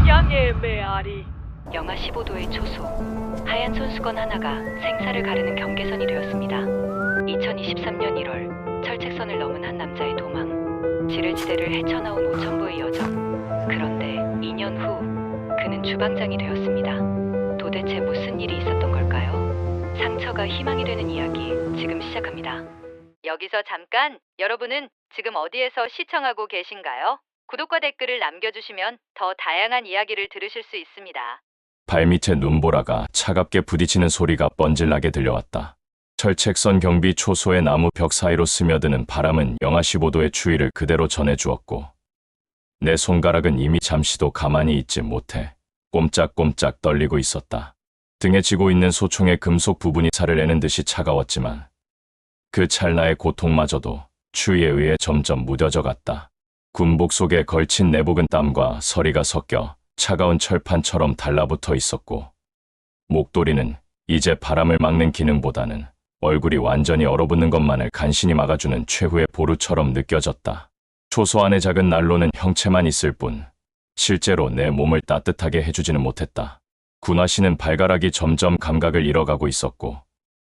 양의 메아리. 영하 15도의 초소, 하얀 손수건 하나가 생사를 가르는 경계선이 되었습니다. 2023년 1월, 철책선을 넘은 한 남자의 도망, 지뢰지대를 헤쳐나온 오천부의 여정. 그런데 2년 후, 그는 주방장이 되었습니다. 도대체 무슨 일이 있었던 걸까요? 상처가 희망이 되는 이야기, 지금 시작합니다. 여기서 잠깐, 여러분은 지금 어디에서 시청하고 계신가요? 구독과 댓글을 남겨주시면 더 다양한 이야기를 들으실 수 있습니다. 발밑에 눈보라가 차갑게 부딪히는 소리가 뻔질나게 들려왔다. 철책선 경비 초소의 나무 벽 사이로 스며드는 바람은 영하 15도의 추위를 그대로 전해주었고, 내 손가락은 이미 잠시도 가만히 있지 못해 꼼짝꼼짝 떨리고 있었다. 등에 쥐고 있는 소총의 금속 부분이 살을 내는 듯이 차가웠지만 그 찰나의 고통마저도 추위에 의해 점점 무뎌져 갔다. 군복 속에 걸친 내복은 땀과 서리가 섞여 차가운 철판처럼 달라붙어 있었고, 목도리는 이제 바람을 막는 기능보다는 얼굴이 완전히 얼어붙는 것만을 간신히 막아주는 최후의 보루처럼 느껴졌다. 초소 안의 작은 난로는 형체만 있을 뿐 실제로 내 몸을 따뜻하게 해주지는 못했다. 군화씨는 발가락이 점점 감각을 잃어가고 있었고,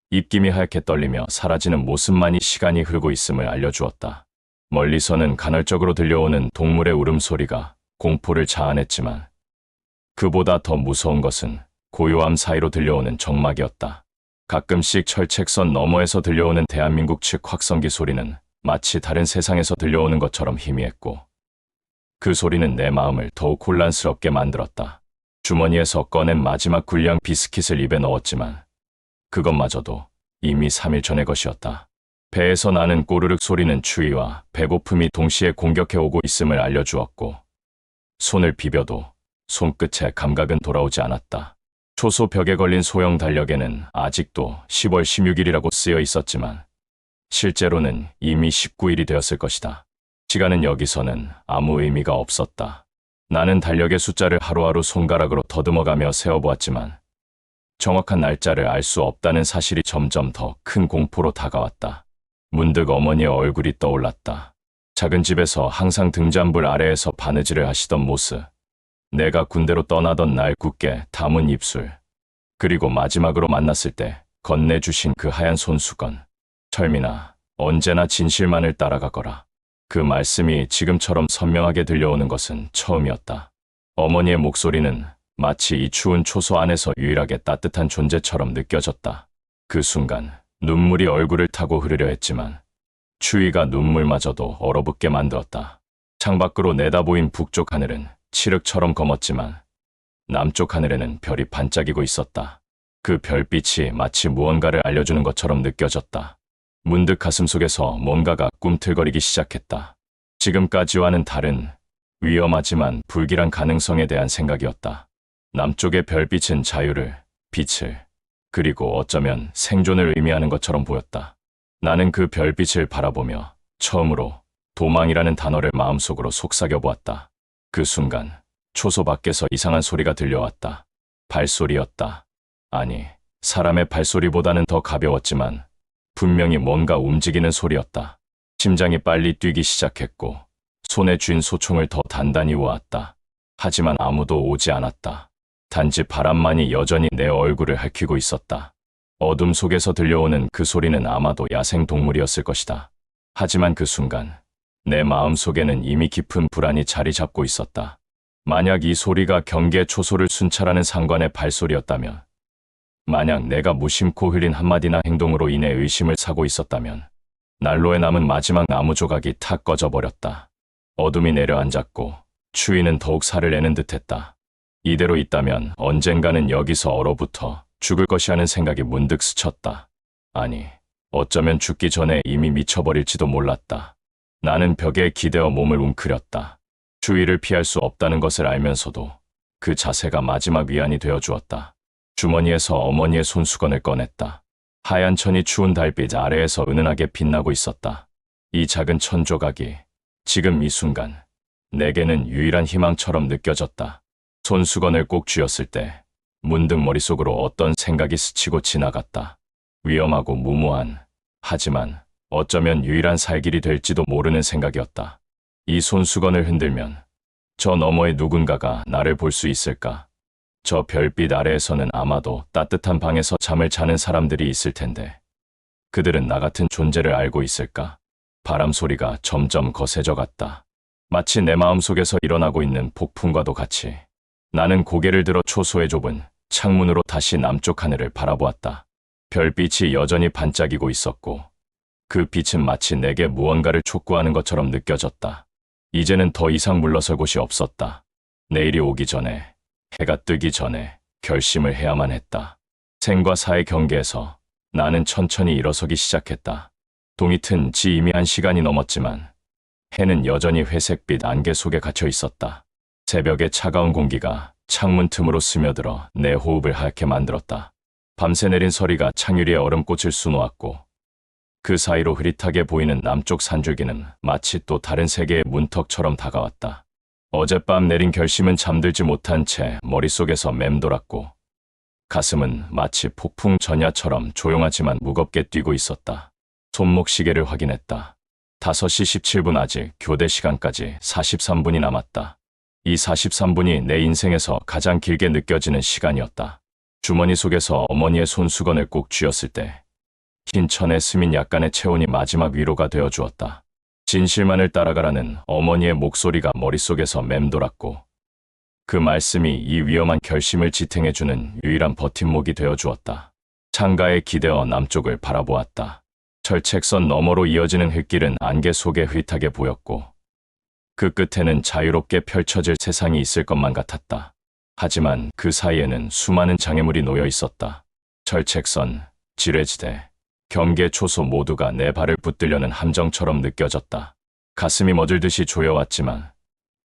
입김이 하얗게 떨리며 사라지는 모습만이 시간이 흐르고 있음을 알려주었다. 멀리서는 간헐적으로 들려오는 동물의 울음소리가 공포를 자아냈지만 그보다 더 무서운 것은 고요함 사이로 들려오는 정막이었다. 가끔씩 철책선 너머에서 들려오는 대한민국 측 확성기 소리는 마치 다른 세상에서 들려오는 것처럼 희미했고, 그 소리는 내 마음을 더욱 혼란스럽게 만들었다. 주머니에서 꺼낸 마지막 군량 비스킷을 입에 넣었지만 그것마저도 이미 3일 전의 것이었다. 배에서 나는 꼬르륵 소리는 추위와 배고픔이 동시에 공격해오고 있음을 알려주었고, 손을 비벼도 손끝에 감각은 돌아오지 않았다. 초소 벽에 걸린 소형 달력에는 아직도 10월 16일이라고 쓰여 있었지만 실제로는 이미 19일이 되었을 것이다. 시간은 여기서는 아무 의미가 없었다. 나는 달력의 숫자를 하루하루 손가락으로 더듬어가며 세어보았지만 정확한 날짜를 알 수 없다는 사실이 점점 더 큰 공포로 다가왔다. 문득 어머니의 얼굴이 떠올랐다. 작은 집에서 항상 등잔불 아래에서 바느질을 하시던 모습, 내가 군대로 떠나던 날 굳게 다문 입술, 그리고 마지막으로 만났을 때 건네주신 그 하얀 손수건. 철민아, 언제나 진실만을 따라가거라. 그 말씀이 지금처럼 선명하게 들려오는 것은 처음이었다. 어머니의 목소리는 마치 이 추운 초소 안에서 유일하게 따뜻한 존재처럼 느껴졌다. 그 순간 눈물이 얼굴을 타고 흐르려 했지만 추위가 눈물마저도 얼어붙게 만들었다. 창밖으로 내다보인 북쪽 하늘은 칠흑처럼 검었지만 남쪽 하늘에는 별이 반짝이고 있었다. 그 별빛이 마치 무언가를 알려주는 것처럼 느껴졌다. 문득 가슴속에서 뭔가가 꿈틀거리기 시작했다. 지금까지와는 다른 위험하지만 불길한 가능성에 대한 생각이었다. 남쪽의 별빛은 자유를, 빛을, 그리고 어쩌면 생존을 의미하는 것처럼 보였다. 나는 그 별빛을 바라보며 처음으로 도망이라는 단어를 마음속으로 속삭여보았다. 그 순간 초소 밖에서 이상한 소리가 들려왔다. 발소리였다. 아니, 사람의 발소리보다는 더 가벼웠지만 분명히 뭔가 움직이는 소리였다. 심장이 빨리 뛰기 시작했고 손에 쥔 소총을 더 단단히 모았다. 하지만 아무도 오지 않았다. 단지 바람만이 여전히 내 얼굴을 핥히고 있었다. 어둠 속에서 들려오는 그 소리는 아마도 야생 동물이었을 것이다. 하지만 그 순간 내 마음속에는 이미 깊은 불안이 자리 잡고 있었다. 만약 이 소리가 경계 초소를 순찰하는 상관의 발소리였다면, 만약 내가 무심코 흘린 한마디나 행동으로 인해 의심을 사고 있었다면, 난로에 남은 마지막 나무 조각이 탁 꺼져버렸다. 어둠이 내려앉았고 추위는 더욱 살을 내는 듯했다. 이대로 있다면 언젠가는 여기서 얼어붙어 죽을 것이라는 생각이 문득 스쳤다. 아니, 어쩌면 죽기 전에 이미 미쳐버릴지도 몰랐다. 나는 벽에 기대어 몸을 웅크렸다. 추위를 피할 수 없다는 것을 알면서도 그 자세가 마지막 위안이 되어주었다. 주머니에서 어머니의 손수건을 꺼냈다. 하얀 천이 추운 달빛 아래에서 은은하게 빛나고 있었다. 이 작은 천 조각이 지금 이 순간 내게는 유일한 희망처럼 느껴졌다. 손수건을 꼭 쥐었을 때 문득 머릿속으로 어떤 생각이 스치고 지나갔다. 위험하고 무모한, 하지만 어쩌면 유일한 살 길이 될지도 모르는 생각이었다. 이 손수건을 흔들면 저 너머에 누군가가 나를 볼 수 있을까? 저 별빛 아래에서는 아마도 따뜻한 방에서 잠을 자는 사람들이 있을 텐데 그들은 나 같은 존재를 알고 있을까? 바람 소리가 점점 거세져 갔다. 마치 내 마음속에서 일어나고 있는 폭풍과도 같이. 나는 고개를 들어 초소의 좁은 창문으로 다시 남쪽 하늘을 바라보았다. 별빛이 여전히 반짝이고 있었고 그 빛은 마치 내게 무언가를 촉구하는 것처럼 느껴졌다. 이제는 더 이상 물러설 곳이 없었다. 내일이 오기 전에, 해가 뜨기 전에 결심을 해야만 했다. 생과 사의 경계에서 나는 천천히 일어서기 시작했다. 동이 튼 지 이미 한 시간이 넘었지만 해는 여전히 회색빛 안개 속에 갇혀 있었다. 새벽의 차가운 공기가 창문 틈으로 스며들어 내 호흡을 하얗게 만들었다. 밤새 내린 서리가 창유리에 얼음꽃을 수놓았고 그 사이로 흐릿하게 보이는 남쪽 산줄기는 마치 또 다른 세계의 문턱처럼 다가왔다. 어젯밤 내린 결심은 잠들지 못한 채 머릿속에서 맴돌았고 가슴은 마치 폭풍 전야처럼 조용하지만 무겁게 뛰고 있었다. 손목 시계를 확인했다. 5시 17분 아직 교대 시간까지 43분이 남았다. 이 43분이 내 인생에서 가장 길게 느껴지는 시간이었다. 주머니 속에서 어머니의 손수건을 꼭 쥐었을 때 흰 천에 스민 약간의 체온이 마지막 위로가 되어 주었다. 진실만을 따라가라는 어머니의 목소리가 머릿속에서 맴돌았고 그 말씀이 이 위험한 결심을 지탱해주는 유일한 버팀목이 되어 주었다. 창가에 기대어 남쪽을 바라보았다. 철책선 너머로 이어지는 흙길은 안개 속에 흐릿하게 보였고 그 끝에는 자유롭게 펼쳐질 세상이 있을 것만 같았다. 하지만 그 사이에는 수많은 장애물이 놓여 있었다. 철책선, 지뢰지대, 경계 초소 모두가 내 발을 붙들려는 함정처럼 느껴졌다. 가슴이 멎을듯이 조여왔지만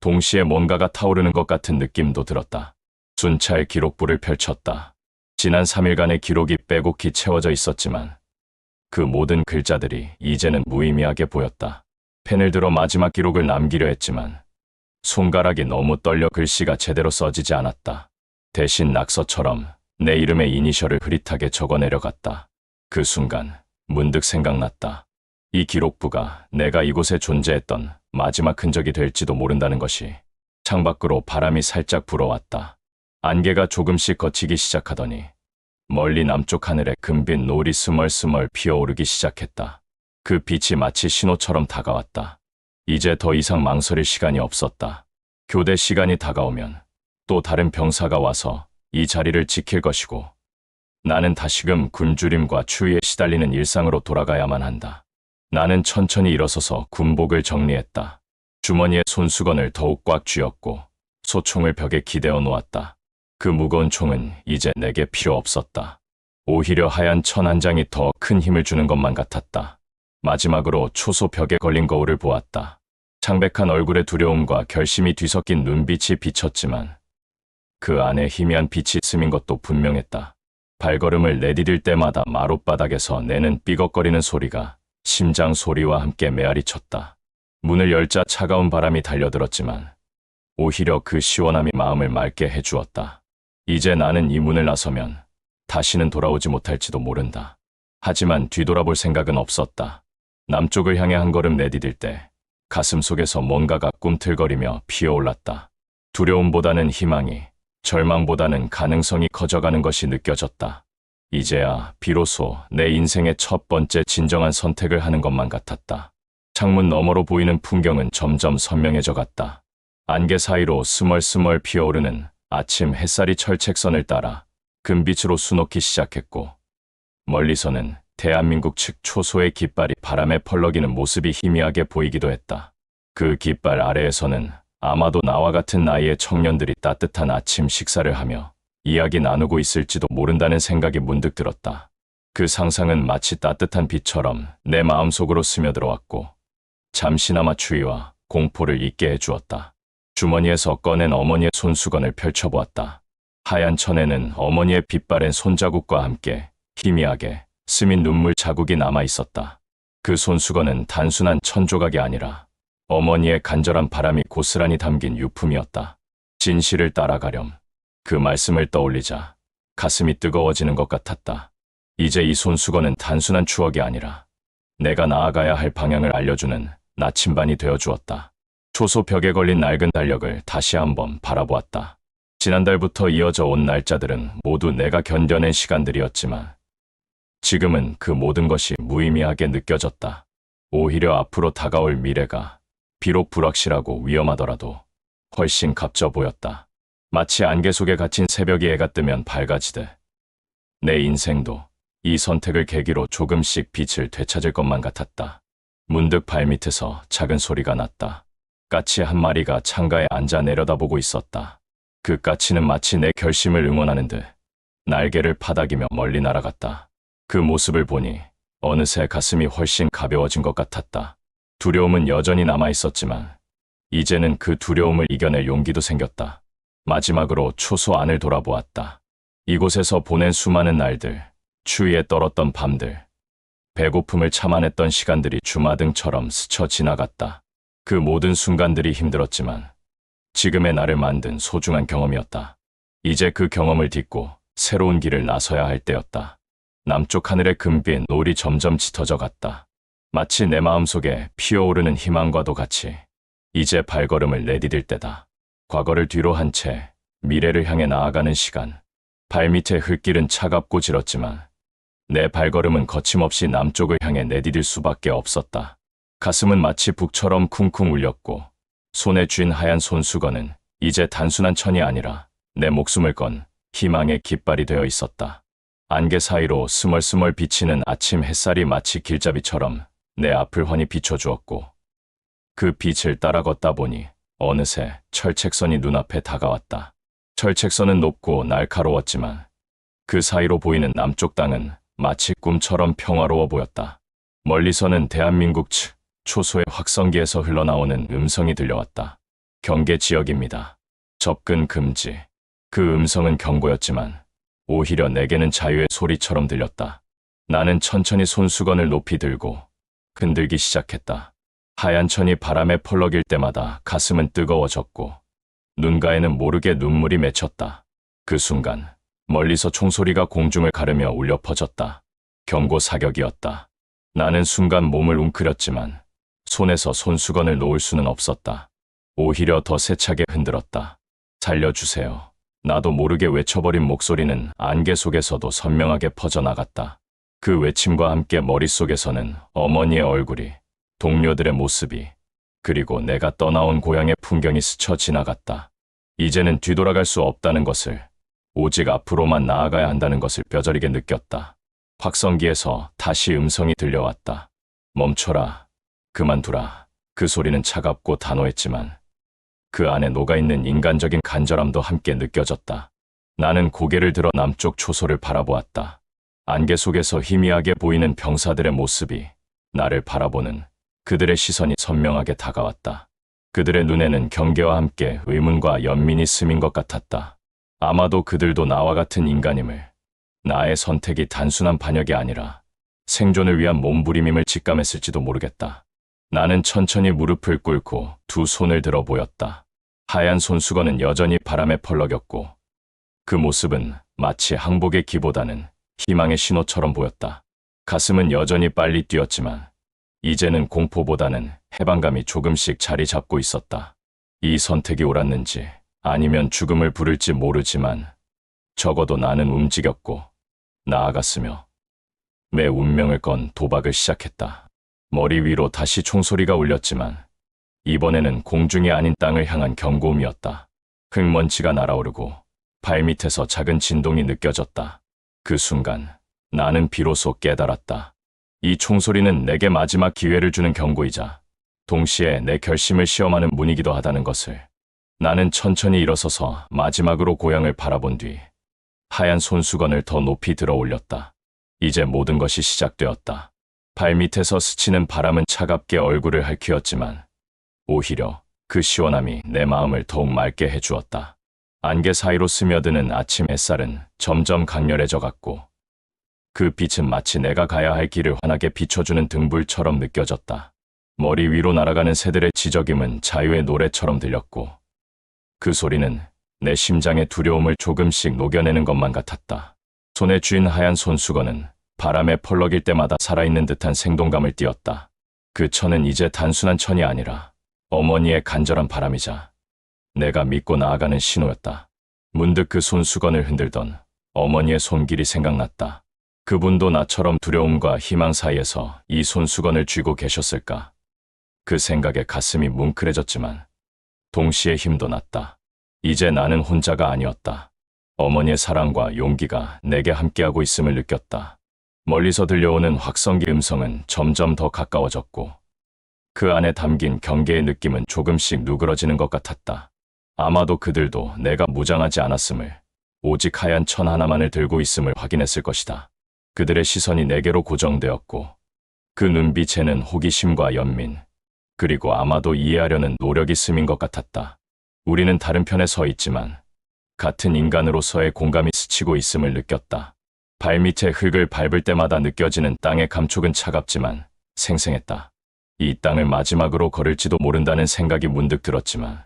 동시에 뭔가가 타오르는 것 같은 느낌도 들었다. 순찰 기록부를 펼쳤다. 지난 3일간의 기록이 빼곡히 채워져 있었지만 그 모든 글자들이 이제는 무의미하게 보였다. 펜을 들어 마지막 기록을 남기려 했지만 손가락이 너무 떨려 글씨가 제대로 써지지 않았다. 대신 낙서처럼 내 이름의 이니셜을 흐릿하게 적어내려갔다. 그 순간 문득 생각났다. 이 기록부가 내가 이곳에 존재했던 마지막 흔적이 될지도 모른다는 것이. 창밖으로 바람이 살짝 불어왔다. 안개가 조금씩 걷히기 시작하더니 멀리 남쪽 하늘에 금빛 노을이 스멀스멀 피어오르기 시작했다. 그 빛이 마치 신호처럼 다가왔다. 이제 더 이상 망설일 시간이 없었다. 교대 시간이 다가오면 또 다른 병사가 와서 이 자리를 지킬 것이고 나는 다시금 굶주림과 추위에 시달리는 일상으로 돌아가야만 한다. 나는 천천히 일어서서 군복을 정리했다. 주머니에 손수건을 더욱 꽉 쥐었고 소총을 벽에 기대어 놓았다. 그 무거운 총은 이제 내게 필요 없었다. 오히려 하얀 천 한 장이 더 큰 힘을 주는 것만 같았다. 마지막으로 초소 벽에 걸린 거울을 보았다. 창백한 얼굴의 두려움과 결심이 뒤섞인 눈빛이 비쳤지만 그 안에 희미한 빛이 스민 것도 분명했다. 발걸음을 내디딜 때마다 마룻바닥에서 내는 삐걱거리는 소리가 심장 소리와 함께 메아리 쳤다. 문을 열자 차가운 바람이 달려들었지만 오히려 그 시원함이 마음을 맑게 해주었다. 이제 나는 이 문을 나서면 다시는 돌아오지 못할지도 모른다. 하지만 뒤돌아볼 생각은 없었다. 남쪽을 향해 한 걸음 내디딜 때 가슴 속에서 뭔가가 꿈틀거리며 피어올랐다. 두려움보다는 희망이, 절망보다는 가능성이 커져가는 것이 느껴졌다. 이제야 비로소 내 인생의 첫 번째 진정한 선택을 하는 것만 같았다. 창문 너머로 보이는 풍경은 점점 선명해져 갔다. 안개 사이로 스멀스멀 피어오르는 아침 햇살이 철책선을 따라 금빛으로 수놓기 시작했고 멀리서는 대한민국 측 초소의 깃발이 바람에 펄럭이는 모습이 희미하게 보이기도 했다. 그 깃발 아래에서는 아마도 나와 같은 나이의 청년들이 따뜻한 아침 식사를 하며 이야기 나누고 있을지도 모른다는 생각이 문득 들었다. 그 상상은 마치 따뜻한 빛처럼 내 마음속으로 스며들어왔고 잠시나마 추위와 공포를 잊게 해주었다. 주머니에서 꺼낸 어머니의 손수건을 펼쳐보았다. 하얀 천에는 어머니의 빛바랜 손자국과 함께 희미하게 스민 눈물 자국이 남아있었다. 그 손수건은 단순한 천조각이 아니라 어머니의 간절한 바람이 고스란히 담긴 유품이었다. 진실을 따라가렴. 그 말씀을 떠올리자 가슴이 뜨거워지는 것 같았다. 이제 이 손수건은 단순한 추억이 아니라 내가 나아가야 할 방향을 알려주는 나침반이 되어주었다. 초소 벽에 걸린 낡은 달력을 다시 한번 바라보았다. 지난달부터 이어져 온 날짜들은 모두 내가 견뎌낸 시간들이었지만 지금은 그 모든 것이 무의미하게 느껴졌다. 오히려 앞으로 다가올 미래가 비록 불확실하고 위험하더라도 훨씬 값져 보였다. 마치 안개 속에 갇힌 새벽이 해가 뜨면 밝아지듯 내 인생도 이 선택을 계기로 조금씩 빛을 되찾을 것만 같았다. 문득 발밑에서 작은 소리가 났다. 까치 한 마리가 창가에 앉아 내려다보고 있었다. 그 까치는 마치 내 결심을 응원하는 듯 날개를 파닥이며 멀리 날아갔다. 그 모습을 보니 어느새 가슴이 훨씬 가벼워진 것 같았다. 두려움은 여전히 남아있었지만 이제는 그 두려움을 이겨낼 용기도 생겼다. 마지막으로 초소 안을 돌아보았다. 이곳에서 보낸 수많은 날들, 추위에 떨었던 밤들, 배고픔을 참아냈던 시간들이 주마등처럼 스쳐 지나갔다. 그 모든 순간들이 힘들었지만 지금의 나를 만든 소중한 경험이었다. 이제 그 경험을 딛고 새로운 길을 나서야 할 때였다. 남쪽 하늘의 금빛 노을이 점점 짙어져 갔다. 마치 내 마음속에 피어오르는 희망과도 같이 이제 발걸음을 내디딜 때다. 과거를 뒤로 한 채 미래를 향해 나아가는 시간. 발밑의 흙길은 차갑고 질었지만 내 발걸음은 거침없이 남쪽을 향해 내디딜 수밖에 없었다. 가슴은 마치 북처럼 쿵쿵 울렸고 손에 쥔 하얀 손수건은 이제 단순한 천이 아니라 내 목숨을 건 희망의 깃발이 되어 있었다. 안개 사이로 스멀스멀 비치는 아침 햇살이 마치 길잡이처럼 내 앞을 훤히 비춰주었고 그 빛을 따라 걷다 보니 어느새 철책선이 눈앞에 다가왔다. 철책선은 높고 날카로웠지만 그 사이로 보이는 남쪽 땅은 마치 꿈처럼 평화로워 보였다. 멀리서는 대한민국 측 초소의 확성기에서 흘러나오는 음성이 들려왔다. 경계 지역입니다. 접근 금지. 그 음성은 경고였지만 오히려 내게는 자유의 소리처럼 들렸다. 나는 천천히 손수건을 높이 들고 흔들기 시작했다. 하얀 천이 바람에 펄럭일 때마다 가슴은 뜨거워졌고 눈가에는 모르게 눈물이 맺혔다. 그 순간 멀리서 총소리가 공중을 가르며 울려 퍼졌다. 경고 사격이었다. 나는 순간 몸을 웅크렸지만 손에서 손수건을 놓을 수는 없었다. 오히려 더 세차게 흔들었다. 살려주세요. 나도 모르게 외쳐버린 목소리는 안개 속에서도 선명하게 퍼져나갔다. 그 외침과 함께 머릿속에서는 어머니의 얼굴이, 동료들의 모습이, 그리고 내가 떠나온 고향의 풍경이 스쳐 지나갔다. 이제는 뒤돌아갈 수 없다는 것을, 오직 앞으로만 나아가야 한다는 것을 뼈저리게 느꼈다. 확성기에서 다시 음성이 들려왔다. 멈춰라. 그만두라. 그 소리는 차갑고 단호했지만 그 안에 녹아있는 인간적인 간절함도 함께 느껴졌다. 나는 고개를 들어 남쪽 초소를 바라보았다. 안개 속에서 희미하게 보이는 병사들의 모습이 나를 바라보는 그들의 시선이 선명하게 다가왔다. 그들의 눈에는 경계와 함께 의문과 연민이 스민 것 같았다. 아마도 그들도 나와 같은 인간임을, 나의 선택이 단순한 반역이 아니라 생존을 위한 몸부림임을 직감했을지도 모르겠다. 나는 천천히 무릎을 꿇고 두 손을 들어 보였다. 하얀 손수건은 여전히 바람에 펄럭였고 그 모습은 마치 항복의 기보다는 희망의 신호처럼 보였다. 가슴은 여전히 빨리 뛰었지만 이제는 공포보다는 해방감이 조금씩 자리 잡고 있었다. 이 선택이 옳았는지 아니면 죽음을 부를지 모르지만 적어도 나는 움직였고 나아갔으며 내 운명을 건 도박을 시작했다. 머리 위로 다시 총소리가 울렸지만 이번에는 공중이 아닌 땅을 향한 경고음이었다. 흙먼지가 날아오르고 발밑에서 작은 진동이 느껴졌다. 그 순간 나는 비로소 깨달았다. 이 총소리는 내게 마지막 기회를 주는 경고이자 동시에 내 결심을 시험하는 문이기도 하다는 것을. 나는 천천히 일어서서 마지막으로 고향을 바라본 뒤 하얀 손수건을 더 높이 들어 올렸다. 이제 모든 것이 시작되었다. 발밑에서 스치는 바람은 차갑게 얼굴을 핥히었지만 오히려 그 시원함이 내 마음을 더욱 맑게 해주었다. 안개 사이로 스며드는 아침 햇살은 점점 강렬해져 갔고 그 빛은 마치 내가 가야 할 길을 환하게 비춰주는 등불처럼 느껴졌다. 머리 위로 날아가는 새들의 지저귐은 자유의 노래처럼 들렸고 그 소리는 내 심장의 두려움을 조금씩 녹여내는 것만 같았다. 손에 쥔 하얀 손수건은 바람에 펄럭일 때마다 살아있는 듯한 생동감을 띠었다. 그 천은 이제 단순한 천이 아니라 어머니의 간절한 바람이자 내가 믿고 나아가는 신호였다. 문득 그 손수건을 흔들던 어머니의 손길이 생각났다. 그분도 나처럼 두려움과 희망 사이에서 이 손수건을 쥐고 계셨을까? 그 생각에 가슴이 뭉클해졌지만 동시에 힘도 났다. 이제 나는 혼자가 아니었다. 어머니의 사랑과 용기가 내게 함께하고 있음을 느꼈다. 멀리서 들려오는 확성기 음성은 점점 더 가까워졌고 그 안에 담긴 경계의 느낌은 조금씩 누그러지는 것 같았다. 아마도 그들도 내가 무장하지 않았음을, 오직 하얀 천 하나만을 들고 있음을 확인했을 것이다. 그들의 시선이 내게로 고정되었고 그 눈빛에는 호기심과 연민, 그리고 아마도 이해하려는 노력이 스민 것 같았다. 우리는 다른 편에 서 있지만 같은 인간으로서의 공감이 스치고 있음을 느꼈다. 발밑에 흙을 밟을 때마다 느껴지는 땅의 감촉은 차갑지만 생생했다. 이 땅을 마지막으로 걸을지도 모른다는 생각이 문득 들었지만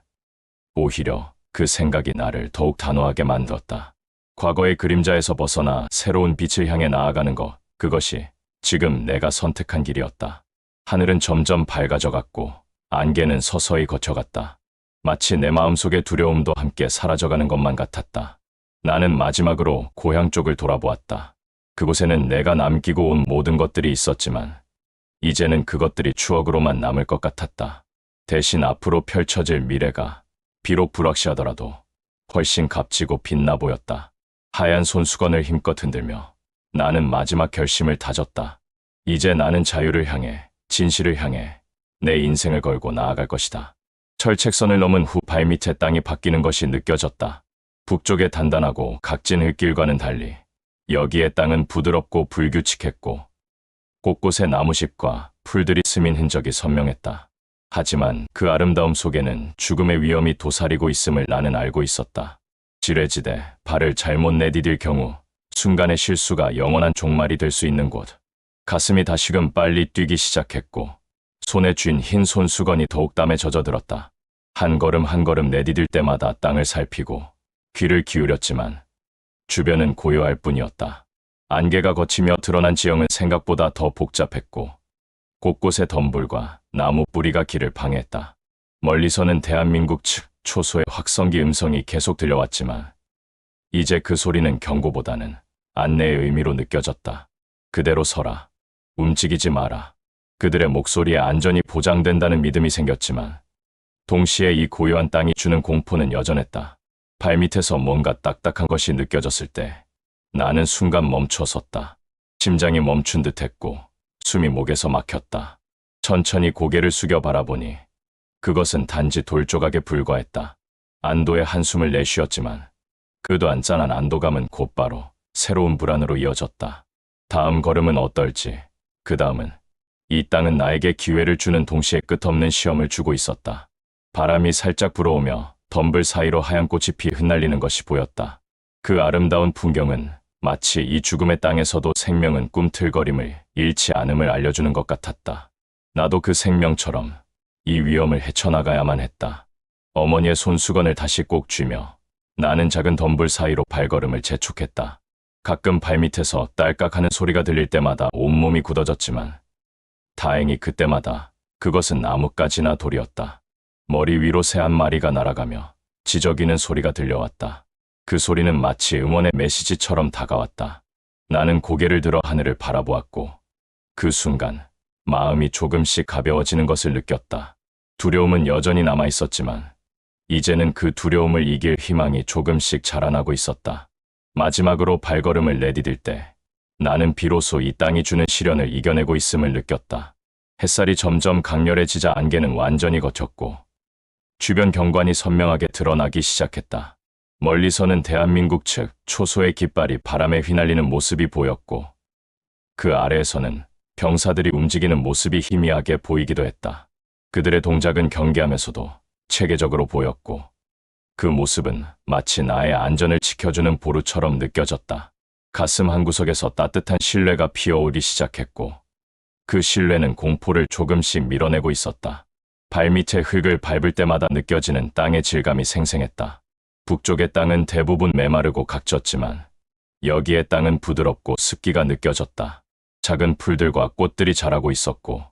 오히려 그 생각이 나를 더욱 단호하게 만들었다. 과거의 그림자에서 벗어나 새로운 빛을 향해 나아가는 것, 그것이 지금 내가 선택한 길이었다. 하늘은 점점 밝아져갔고 안개는 서서히 걷혀갔다. 마치 내 마음속의 두려움도 함께 사라져가는 것만 같았다. 나는 마지막으로 고향 쪽을 돌아보았다. 그곳에는 내가 남기고 온 모든 것들이 있었지만 이제는 그것들이 추억으로만 남을 것 같았다. 대신 앞으로 펼쳐질 미래가 비록 불확실하더라도 훨씬 값지고 빛나 보였다. 하얀 손수건을 힘껏 흔들며 나는 마지막 결심을 다졌다. 이제 나는 자유를 향해, 진실을 향해 내 인생을 걸고 나아갈 것이다. 철책선을 넘은 후 발밑에 땅이 바뀌는 것이 느껴졌다. 북쪽의 단단하고 각진 흙길과는 달리 여기의 땅은 부드럽고 불규칙했고 곳곳에 나무잎과 풀들이 스민 흔적이 선명했다. 하지만 그 아름다움 속에는 죽음의 위험이 도사리고 있음을 나는 알고 있었다. 지뢰지대, 발을 잘못 내디딜 경우 순간의 실수가 영원한 종말이 될 수 있는 곳. 가슴이 다시금 빨리 뛰기 시작했고 손에 쥔 흰 손수건이 더욱 땀에 젖어들었다. 한 걸음 한 걸음 내디딜 때마다 땅을 살피고 귀를 기울였지만 주변은 고요할 뿐이었다. 안개가 걷히며 드러난 지형은 생각보다 더 복잡했고 곳곳에 덤불과 나무 뿌리가 길을 방해했다. 멀리서는 대한민국 측 초소의 확성기 음성이 계속 들려왔지만 이제 그 소리는 경고보다는 안내의 의미로 느껴졌다. 그대로 서라. 움직이지 마라. 그들의 목소리에 안전이 보장된다는 믿음이 생겼지만 동시에 이 고요한 땅이 주는 공포는 여전했다. 발밑에서 뭔가 딱딱한 것이 느껴졌을 때 나는 순간 멈춰섰다. 심장이 멈춘 듯했고 숨이 목에서 막혔다. 천천히 고개를 숙여 바라보니 그것은 단지 돌조각에 불과했다. 안도의 한숨을 내쉬었지만 그 또한 짠한 안도감은 곧바로 새로운 불안으로 이어졌다. 다음 걸음은 어떨지, 그 다음은 이 땅은 나에게 기회를 주는 동시에 끝없는 시험을 주고 있었다. 바람이 살짝 불어오며 덤불 사이로 하얀 꽃이 피 흩날리는 것이 보였다. 그 아름다운 풍경은 마치 이 죽음의 땅에서도 생명은 꿈틀거림을 잃지 않음을 알려주는 것 같았다. 나도 그 생명처럼 이 위험을 헤쳐나가야만 했다. 어머니의 손수건을 다시 꼭 쥐며 나는 작은 덤불 사이로 발걸음을 재촉했다. 가끔 발밑에서 딸깍하는 소리가 들릴 때마다 온몸이 굳어졌지만 다행히 그때마다 그것은 나뭇가지나 돌이었다. 머리 위로 새 한 마리가 날아가며 지저귀는 소리가 들려왔다. 그 소리는 마치 응원의 메시지처럼 다가왔다. 나는 고개를 들어 하늘을 바라보았고 그 순간 마음이 조금씩 가벼워지는 것을 느꼈다. 두려움은 여전히 남아있었지만 이제는 그 두려움을 이길 희망이 조금씩 자라나고 있었다. 마지막으로 발걸음을 내디딜 때 나는 비로소 이 땅이 주는 시련을 이겨내고 있음을 느꼈다. 햇살이 점점 강렬해지자 안개는 완전히 걷혔고 주변 경관이 선명하게 드러나기 시작했다. 멀리서는 대한민국 측 초소의 깃발이 바람에 휘날리는 모습이 보였고 그 아래에서는 병사들이 움직이는 모습이 희미하게 보이기도 했다. 그들의 동작은 경계하면서도 체계적으로 보였고 그 모습은 마치 나의 안전을 지켜주는 보루처럼 느껴졌다. 가슴 한구석에서 따뜻한 신뢰가 피어오르기 시작했고 그 신뢰는 공포를 조금씩 밀어내고 있었다. 발밑에 흙을 밟을 때마다 느껴지는 땅의 질감이 생생했다. 북쪽의 땅은 대부분 메마르고 각졌지만 여기의 땅은 부드럽고 습기가 느껴졌다. 작은 풀들과 꽃들이 자라고 있었고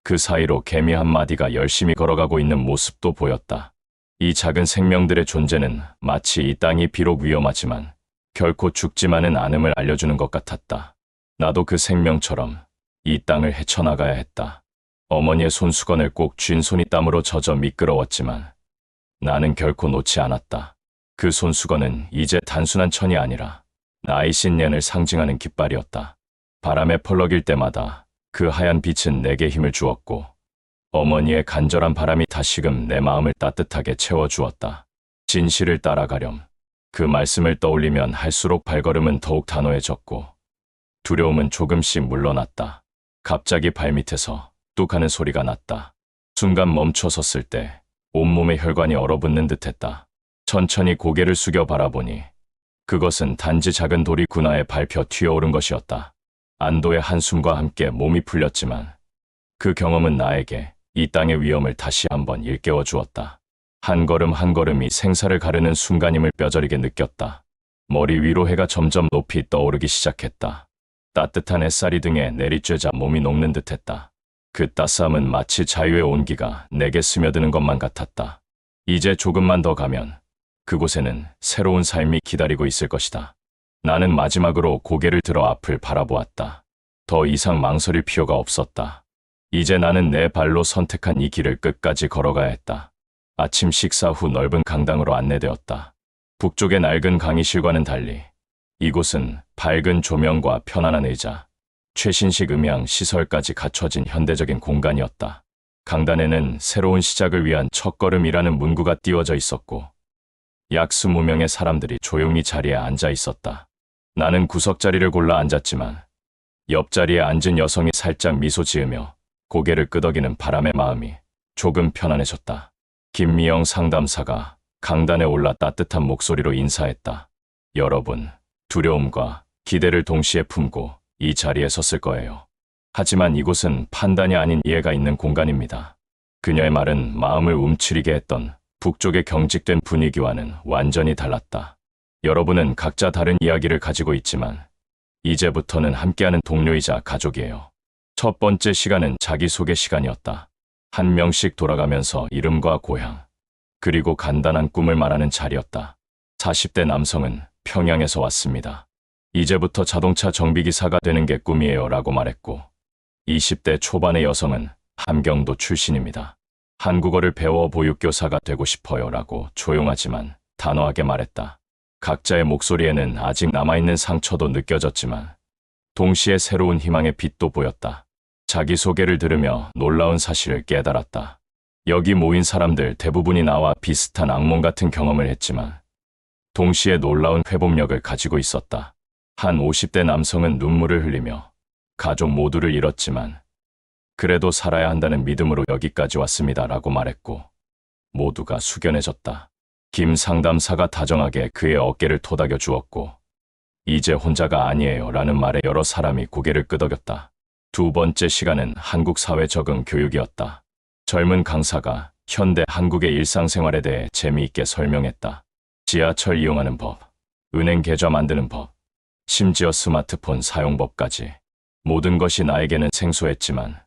그 사이로 개미 한 마디가 열심히 걸어가고 있는 모습도 보였다. 이 작은 생명들의 존재는 마치 이 땅이 비록 위험하지만 결코 죽지만은 않음을 알려주는 것 같았다. 나도 그 생명처럼 이 땅을 헤쳐나가야 했다. 어머니의 손수건을 꼭 쥔 손이 땀으로 젖어 미끄러웠지만 나는 결코 놓지 않았다. 그 손수건은 이제 단순한 천이 아니라 나이신 년을 상징하는 깃발이었다. 바람에 펄럭일 때마다 그 하얀 빛은 내게 힘을 주었고 어머니의 간절한 바람이 다시금 내 마음을 따뜻하게 채워주었다. 진실을 따라가렴. 그 말씀을 떠올리면 할수록 발걸음은 더욱 단호해졌고 두려움은 조금씩 물러났다. 갑자기 발밑에서 뚝 하는 소리가 났다. 순간 멈춰 섰을 때 온몸의 혈관이 얼어붙는 듯했다. 천천히 고개를 숙여 바라보니 그것은 단지 작은 돌이 군화에 밟혀 튀어오른 것이었다. 안도의 한숨과 함께 몸이 풀렸지만 그 경험은 나에게 이 땅의 위험을 다시 한번 일깨워 주었다. 한 걸음 한 걸음이 생사를 가르는 순간임을 뼈저리게 느꼈다. 머리 위로 해가 점점 높이 떠오르기 시작했다. 따뜻한 햇살이 등에 내리쬐자 몸이 녹는 듯했다. 그 따스함은 마치 자유의 온기가 내게 스며드는 것만 같았다. 이제 조금만 더 가면 그곳에는 새로운 삶이 기다리고 있을 것이다. 나는 마지막으로 고개를 들어 앞을 바라보았다. 더 이상 망설일 필요가 없었다. 이제 나는 내 발로 선택한 이 길을 끝까지 걸어가야 했다. 아침 식사 후 넓은 강당으로 안내되었다. 북쪽의 낡은 강의실과는 달리 이곳은 밝은 조명과 편안한 의자, 최신식 음향 시설까지 갖춰진 현대적인 공간이었다. 강단에는 새로운 시작을 위한 첫걸음이라는 문구가 띄워져 있었고 약 20명의 사람들이 조용히 자리에 앉아 있었다. 나는 구석자리를 골라 앉았지만 옆자리에 앉은 여성이 살짝 미소 지으며 고개를 끄덕이는 바람의 마음이 조금 편안해졌다. 김미영 상담사가 강단에 올라 따뜻한 목소리로 인사했다. 여러분, 두려움과 기대를 동시에 품고 이 자리에 섰을 거예요. 하지만 이곳은 판단이 아닌 이해가 있는 공간입니다. 그녀의 말은 마음을 움츠리게 했던 북쪽의 경직된 분위기와는 완전히 달랐다. 여러분은 각자 다른 이야기를 가지고 있지만 이제부터는 함께하는 동료이자 가족이에요. 첫 번째 시간은 자기소개 시간이었다. 한 명씩 돌아가면서 이름과 고향, 그리고 간단한 꿈을 말하는 자리였다. 40대 남성은 평양에서 왔습니다. 이제부터 자동차 정비기사가 되는 게 꿈이에요 라고 말했고 20대 초반의 여성은 함경도 출신입니다. 한국어를 배워 보육교사가 되고 싶어요 라고 조용하지만 단호하게 말했다. 각자의 목소리에는 아직 남아있는 상처도 느껴졌지만 동시에 새로운 희망의 빛도 보였다. 자기소개를 들으며 놀라운 사실을 깨달았다. 여기 모인 사람들 대부분이 나와 비슷한 악몽 같은 경험을 했지만 동시에 놀라운 회복력을 가지고 있었다. 한 50대 남성은 눈물을 흘리며 가족 모두를 잃었지만 그래도 살아야 한다는 믿음으로 여기까지 왔습니다 라고 말했고 모두가 숙연해졌다. 김 상담사가 다정하게 그의 어깨를 토닥여 주었고 이제 혼자가 아니에요 라는 말에 여러 사람이 고개를 끄덕였다. 두 번째 시간은 한국 사회 적응 교육이었다. 젊은 강사가 현대 한국의 일상생활에 대해 재미있게 설명했다. 지하철 이용하는 법, 은행 계좌 만드는 법, 심지어 스마트폰 사용법까지 모든 것이 나에게는 생소했지만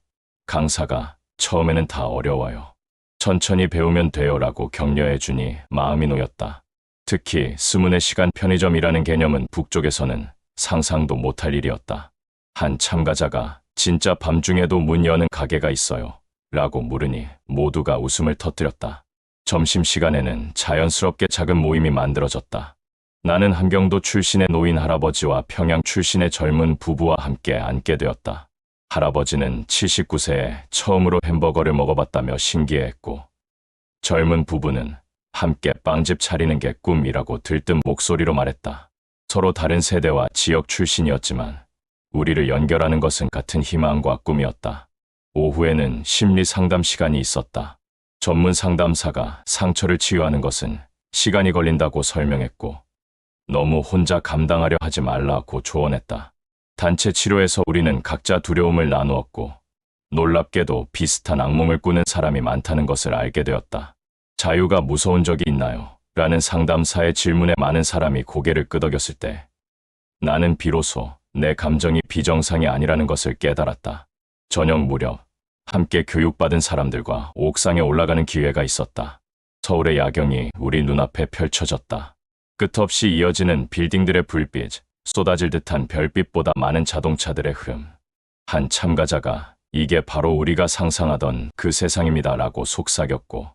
강사가 처음에는 다 어려워요. 천천히 배우면 돼요라고 격려해주니 마음이 놓였다. 특히 스문의 시간 편의점이라는 개념은 북쪽에서는 상상도 못할 일이었다. 한 참가자가 진짜 밤중에도 문 여는 가게가 있어요 라고 물으니 모두가 웃음을 터뜨렸다. 점심시간에는 자연스럽게 작은 모임이 만들어졌다. 나는 함경도 출신의 노인 할아버지와 평양 출신의 젊은 부부와 함께 앉게 되었다. 할아버지는 79세에 처음으로 햄버거를 먹어봤다며 신기해했고 젊은 부부는 함께 빵집 차리는 게 꿈이라고 들뜬 목소리로 말했다. 서로 다른 세대와 지역 출신이었지만 우리를 연결하는 것은 같은 희망과 꿈이었다. 오후에는 심리 상담 시간이 있었다. 전문 상담사가 상처를 치유하는 것은 시간이 걸린다고 설명했고 너무 혼자 감당하려 하지 말라고 조언했다. 단체 치료에서 우리는 각자 두려움을 나누었고 놀랍게도 비슷한 악몽을 꾸는 사람이 많다는 것을 알게 되었다. 자유가 무서운 적이 있나요? 라는 상담사의 질문에 많은 사람이 고개를 끄덕였을 때 나는 비로소 내 감정이 비정상이 아니라는 것을 깨달았다. 저녁 무렵 함께 교육받은 사람들과 옥상에 올라가는 기회가 있었다. 서울의 야경이 우리 눈앞에 펼쳐졌다. 끝없이 이어지는 빌딩들의 불빛, 쏟아질 듯한 별빛보다 많은 자동차들의 흐름. 한 참가자가 이게 바로 우리가 상상하던 그 세상입니다라고 속삭였고,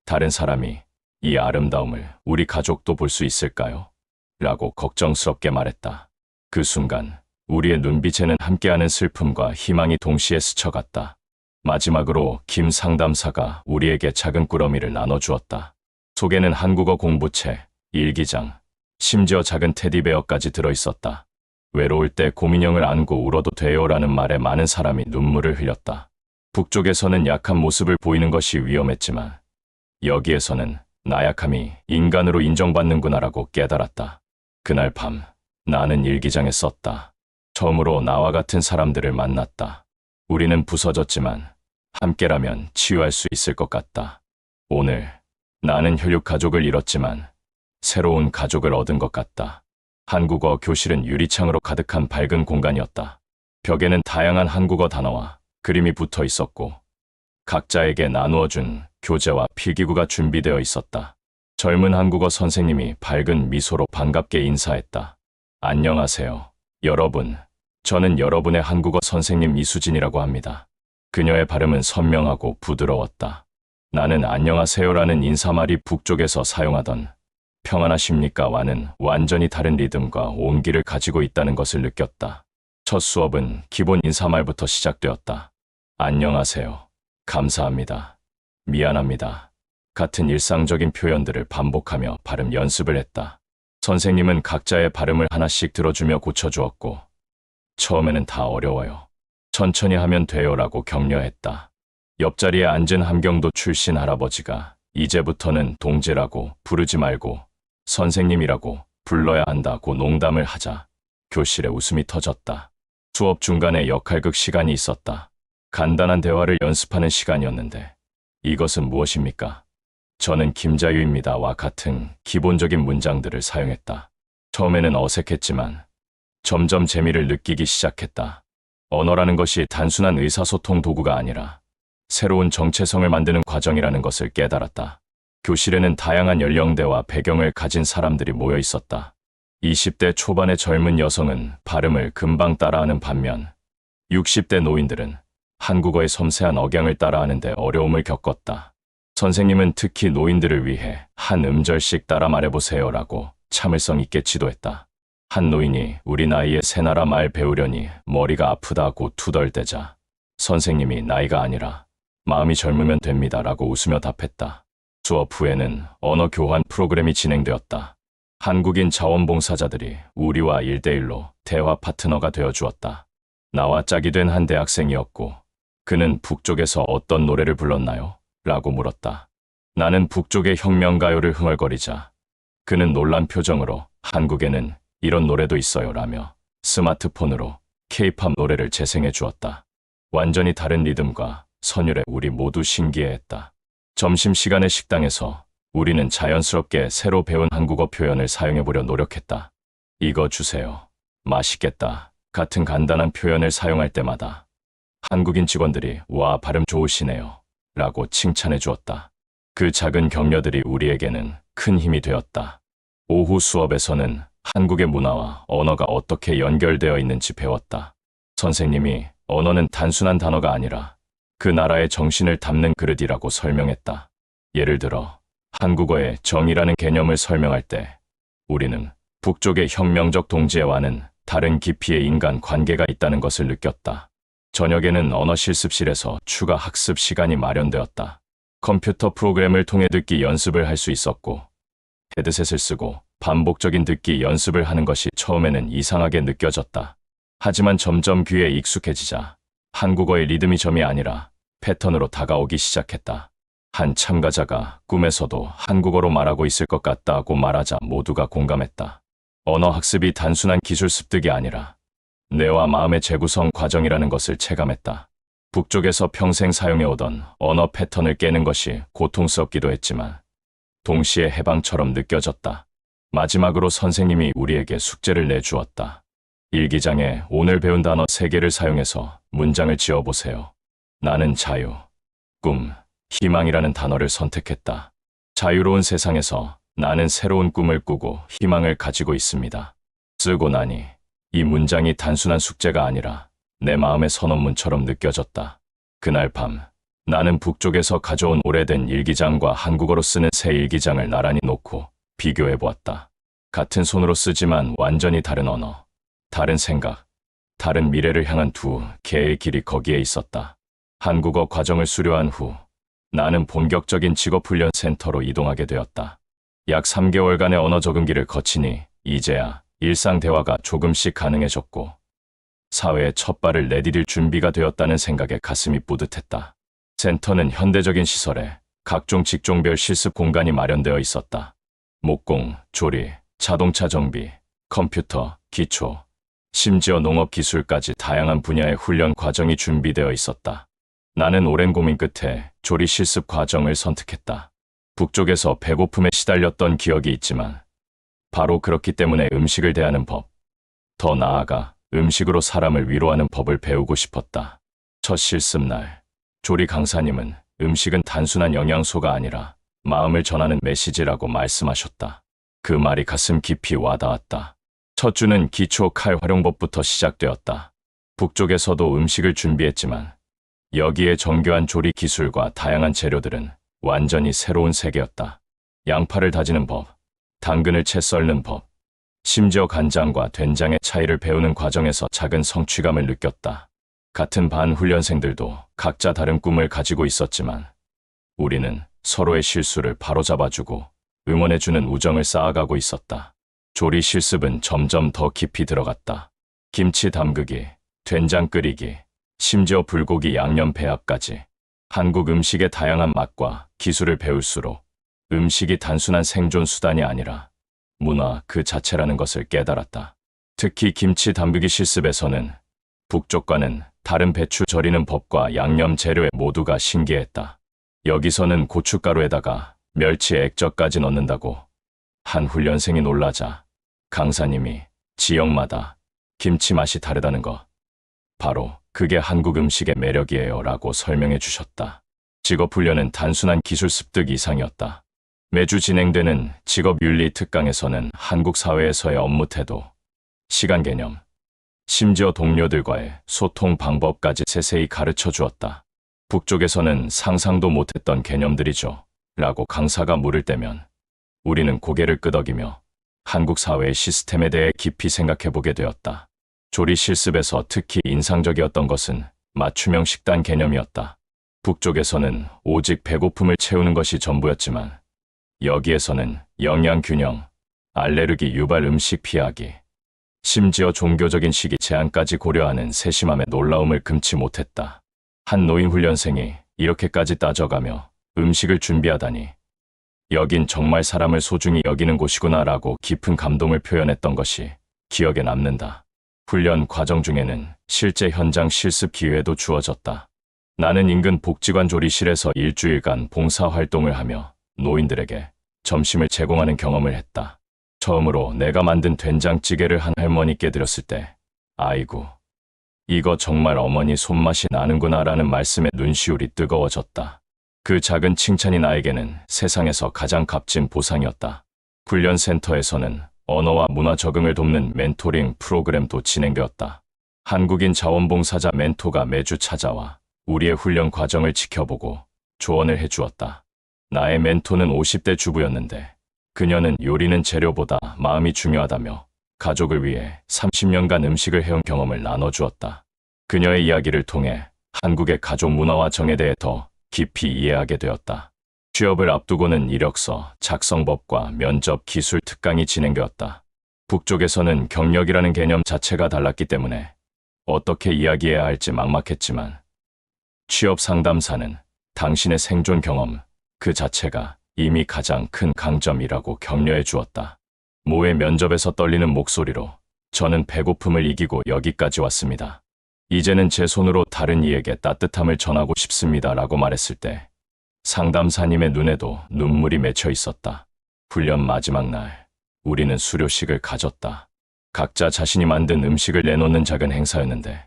다른 사람이 이 아름다움을 우리 가족도 볼 수 있을까요? 라고 걱정스럽게 말했다. 그 순간 우리의 눈빛에는 함께하는 슬픔과 희망이 동시에 스쳐갔다. 마지막으로 김 상담사가 우리에게 작은 꾸러미를 나눠주었다. 속에는 한국어 공부책, 일기장, 심지어 작은 테디베어까지 들어있었다. 외로울 때 곰인형을 안고 울어도 돼요라는 말에 많은 사람이 눈물을 흘렸다. 북쪽에서는 약한 모습을 보이는 것이 위험했지만 여기에서는 나약함이 인간으로 인정받는구나라고 깨달았다. 그날 밤 나는 일기장에 썼다. 처음으로 나와 같은 사람들을 만났다. 우리는 부서졌지만 함께라면 치유할 수 있을 것 같다. 오늘 나는 혈육 가족을 잃었지만 새로운 가족을 얻은 것 같다. 한국어 교실은 유리창으로 가득한 밝은 공간이었다. 벽에는 다양한 한국어 단어와 그림이 붙어 있었고 각자에게 나누어준 교재와 필기구가 준비되어 있었다. 젊은 한국어 선생님이 밝은 미소로 반갑게 인사했다. 안녕하세요, 여러분. 저는 여러분의 한국어 선생님 이수진이라고 합니다. 그녀의 발음은 선명하고 부드러웠다. 나는 안녕하세요라는 인사말이 북쪽에서 사용하던 평안하십니까와는 완전히 다른 리듬과 온기를 가지고 있다는 것을 느꼈다. 첫 수업은 기본 인사말부터 시작되었다. 안녕하세요. 감사합니다. 미안합니다. 같은 일상적인 표현들을 반복하며 발음 연습을 했다. 선생님은 각자의 발음을 하나씩 들어주며 고쳐주었고 처음에는 다 어려워요. 천천히 하면 돼요라고 격려했다. 옆자리에 앉은 함경도 출신 할아버지가 이제부터는 동재라고 부르지 말고 선생님이라고 불러야 한다고 농담을 하자 교실에 웃음이 터졌다. 수업 중간에 역할극 시간이 있었다. 간단한 대화를 연습하는 시간이었는데 이것은 무엇입니까? 저는 김자유입니다와 같은 기본적인 문장들을 사용했다. 처음에는 어색했지만 점점 재미를 느끼기 시작했다. 언어라는 것이 단순한 의사소통 도구가 아니라 새로운 정체성을 만드는 과정이라는 것을 깨달았다. 교실에는 다양한 연령대와 배경을 가진 사람들이 모여 있었다. 20대 초반의 젊은 여성은 발음을 금방 따라하는 반면 60대 노인들은 한국어의 섬세한 억양을 따라하는데 어려움을 겪었다. 선생님은 특히 노인들을 위해 한 음절씩 따라 말해보세요라고 참을성 있게 지도했다. 한 노인이 우리 나이에 새나라 말 배우려니 머리가 아프다고 투덜대자 선생님이 나이가 아니라 마음이 젊으면 됩니다라고 웃으며 답했다. 수업 후에는 언어 교환 프로그램이 진행되었다. 한국인 자원봉사자들이 우리와 1대1로 대화 파트너가 되어주었다. 나와 짝이 된 한 대학생이었고 그는 북쪽에서 어떤 노래를 불렀나요? 라고 물었다. 나는 북쪽의 혁명가요를 흥얼거리자 그는 놀란 표정으로 한국에는 이런 노래도 있어요 라며 스마트폰으로 K-팝 노래를 재생해 주었다. 완전히 다른 리듬과 선율에 우리 모두 신기해했다. 점심시간의 식당에서 우리는 자연스럽게 새로 배운 한국어 표현을 사용해보려 노력했다. 이거 주세요. 맛있겠다. 같은 간단한 표현을 사용할 때마다 한국인 직원들이 와 발음 좋으시네요 라고 칭찬해 주었다. 그 작은 격려들이 우리에게는 큰 힘이 되었다. 오후 수업에서는 한국의 문화와 언어가 어떻게 연결되어 있는지 배웠다. 선생님이 언어는 단순한 단어가 아니라 그 나라의 정신을 담는 그릇이라고 설명했다. 예를 들어 한국어의 정의라는 개념을 설명할 때 우리는 북쪽의 혁명적 동지애와는 다른 깊이의 인간 관계가 있다는 것을 느꼈다. 저녁에는 언어 실습실에서 추가 학습 시간이 마련되었다. 컴퓨터 프로그램을 통해 듣기 연습을 할 수 있었고 헤드셋을 쓰고 반복적인 듣기 연습을 하는 것이 처음에는 이상하게 느껴졌다. 하지만 점점 귀에 익숙해지자 한국어의 리듬이 점이 아니라 패턴으로 다가오기 시작했다. 한 참가자가 꿈에서도 한국어로 말하고 있을 것 같다고 말하자 모두가 공감했다. 언어 학습이 단순한 기술 습득이 아니라 뇌와 마음의 재구성 과정이라는 것을 체감했다. 북쪽에서 평생 사용해오던 언어 패턴을 깨는 것이 고통스럽기도 했지만 동시에 해방처럼 느껴졌다. 마지막으로 선생님이 우리에게 숙제를 내주었다. 일기장에 오늘 배운 단어 3개를 사용해서 문장을 지어보세요. 나는 자유, 꿈, 희망이라는 단어를 선택했다. 자유로운 세상에서 나는 새로운 꿈을 꾸고 희망을 가지고 있습니다. 쓰고 나니 이 문장이 단순한 숙제가 아니라 내 마음의 선언문처럼 느껴졌다. 그날 밤 나는 북쪽에서 가져온 오래된 일기장과 한국어로 쓰는 새 일기장을 나란히 놓고 비교해 보았다. 같은 손으로 쓰지만 완전히 다른 언어, 다른 생각, 다른 미래를 향한 두 개의 길이 거기에 있었다. 한국어 과정을 수료한 후 나는 본격적인 직업훈련 센터로 이동하게 되었다. 약 3개월간의 언어 적응기를 거치니 이제야 일상 대화가 조금씩 가능해졌고 사회에 첫 발을 내디딜 준비가 되었다는 생각에 가슴이 뿌듯했다. 센터는 현대적인 시설에 각종 직종별 실습 공간이 마련되어 있었다. 목공, 조리, 자동차 정비, 컴퓨터, 기초, 심지어 농업 기술까지 다양한 분야의 훈련 과정이 준비되어 있었다. 나는 오랜 고민 끝에 조리 실습 과정을 선택했다. 북쪽에서 배고픔에 시달렸던 기억이 있지만 바로 그렇기 때문에 음식을 대하는 법, 더 나아가 음식으로 사람을 위로하는 법을 배우고 싶었다. 첫 실습날, 조리 강사님은 음식은 단순한 영양소가 아니라 마음을 전하는 메시지라고 말씀하셨다. 그 말이 가슴 깊이 와닿았다. 첫 주는 기초 칼 활용법부터 시작되었다. 북쪽에서도 음식을 준비했지만 여기에 정교한 조리 기술과 다양한 재료들은 완전히 새로운 세계였다. 양파를 다지는 법, 당근을 채 썰는 법, 심지어 간장과 된장의 차이를 배우는 과정에서 작은 성취감을 느꼈다. 같은 반 훈련생들도 각자 다른 꿈을 가지고 있었지만 우리는 서로의 실수를 바로잡아주고 응원해주는 우정을 쌓아가고 있었다. 조리 실습은 점점 더 깊이 들어갔다. 김치 담그기, 된장 끓이기, 심지어 불고기 양념 배합까지 한국 음식의 다양한 맛과 기술을 배울수록 음식이 단순한 생존 수단이 아니라 문화 그 자체라는 것을 깨달았다. 특히 김치 담그기 실습에서는 북쪽과는 다른 배추 절이는 법과 양념 재료에 모두가 신기했다. 여기서는 고춧가루에다가 멸치 액젓까지 넣는다고 한 훈련생이 놀라자 강사님이 지역마다 김치 맛이 다르다는 거, 바로 그게 한국 음식의 매력이에요 라고 설명해 주셨다. 직업훈련은 단순한 기술 습득 이상이었다. 매주 진행되는 직업윤리 특강에서는 한국 사회에서의 업무 태도, 시간 개념, 심지어 동료들과의 소통 방법까지 세세히 가르쳐 주었다. 북쪽에서는 상상도 못했던 개념들이죠 라고 강사가 물을 때면 우리는 고개를 끄덕이며 한국 사회의 시스템에 대해 깊이 생각해 보게 되었다. 조리 실습에서 특히 인상적이었던 것은 맞춤형 식단 개념이었다. 북쪽에서는 오직 배고픔을 채우는 것이 전부였지만 여기에서는 영양 균형, 알레르기 유발 음식 피하기, 심지어 종교적인 시기 제한까지 고려하는 세심함에 놀라움을 금치 못했다. 한 노인 훈련생이 이렇게까지 따져가며 음식을 준비하다니 여긴 정말 사람을 소중히 여기는 곳이구나라고 깊은 감동을 표현했던 것이 기억에 남는다. 훈련 과정 중에는 실제 현장 실습 기회도 주어졌다. 나는 인근 복지관 조리실에서 일주일간 봉사활동을 하며 노인들에게 점심을 제공하는 경험을 했다. 처음으로 내가 만든 된장찌개를 한 할머니께 드렸을 때 아이고, 이거 정말 어머니 손맛이 나는구나 라는 말씀에 눈시울이 뜨거워졌다. 그 작은 칭찬이 나에게는 세상에서 가장 값진 보상이었다. 훈련센터에서는 언어와 문화 적응을 돕는 멘토링 프로그램도 진행되었다. 한국인 자원봉사자 멘토가 매주 찾아와 우리의 훈련 과정을 지켜보고 조언을 해주었다. 나의 멘토는 50대 주부였는데 그녀는 요리는 재료보다 마음이 중요하다며 가족을 위해 30년간 음식을 해온 경험을 나눠주었다. 그녀의 이야기를 통해 한국의 가족 문화와 정에 대해 더 깊이 이해하게 되었다. 취업을 앞두고는 이력서, 작성법과 면접 기술 특강이 진행되었다. 북쪽에서는 경력이라는 개념 자체가 달랐기 때문에 어떻게 이야기해야 할지 막막했지만 취업 상담사는 당신의 생존 경험 그 자체가 이미 가장 큰 강점이라고 격려해 주었다. 모의 면접에서 떨리는 목소리로 저는 배고픔을 이기고 여기까지 왔습니다. 이제는 제 손으로 다른 이에게 따뜻함을 전하고 싶습니다 라고 말했을 때 상담사님의 눈에도 눈물이 맺혀 있었다. 훈련 마지막 날, 우리는 수료식을 가졌다. 각자 자신이 만든 음식을 내놓는 작은 행사였는데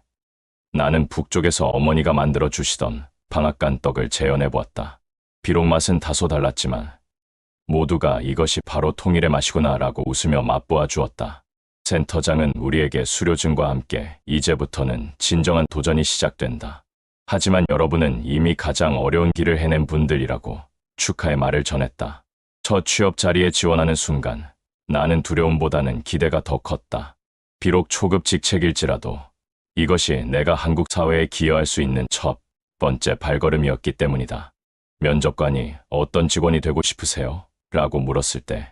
나는 북쪽에서 어머니가 만들어 주시던 방앗간 떡을 재현해 보았다. 비록 맛은 다소 달랐지만 모두가 이것이 바로 통일의 맛이구나라고 웃으며 맛보아 주었다. 센터장은 우리에게 수료증과 함께 이제부터는 진정한 도전이 시작된다. 하지만 여러분은 이미 가장 어려운 길을 해낸 분들이라고 축하의 말을 전했다. 첫 취업 자리에 지원하는 순간 나는 두려움보다는 기대가 더 컸다. 비록 초급 직책일지라도 이것이 내가 한국 사회에 기여할 수 있는 첫 번째 발걸음이었기 때문이다. 면접관이 어떤 직원이 되고 싶으세요? 라고 물었을 때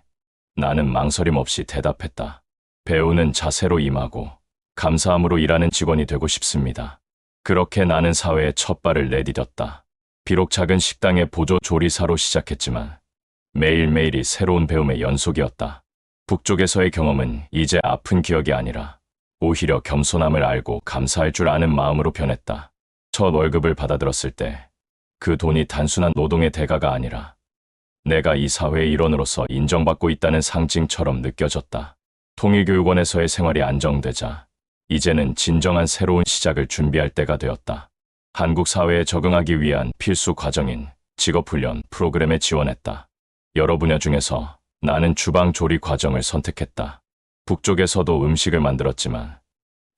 나는 망설임 없이 대답했다. 배우는 자세로 임하고 감사함으로 일하는 직원이 되고 싶습니다. 그렇게 나는 사회에 첫 발을 내디뎠다. 비록 작은 식당의 보조 조리사로 시작했지만 매일매일이 새로운 배움의 연속이었다. 북쪽에서의 경험은 이제 아픈 기억이 아니라 오히려 겸손함을 알고 감사할 줄 아는 마음으로 변했다. 첫 월급을 받아들었을 때 그 돈이 단순한 노동의 대가가 아니라 내가 이 사회의 일원으로서 인정받고 있다는 상징처럼 느껴졌다. 통일교육원에서의 생활이 안정되자 이제는 진정한 새로운 시작을 준비할 때가 되었다. 한국 사회에 적응하기 위한 필수 과정인 직업훈련 프로그램에 지원했다. 여러 분야 중에서 나는 주방 조리 과정을 선택했다. 북쪽에서도 음식을 만들었지만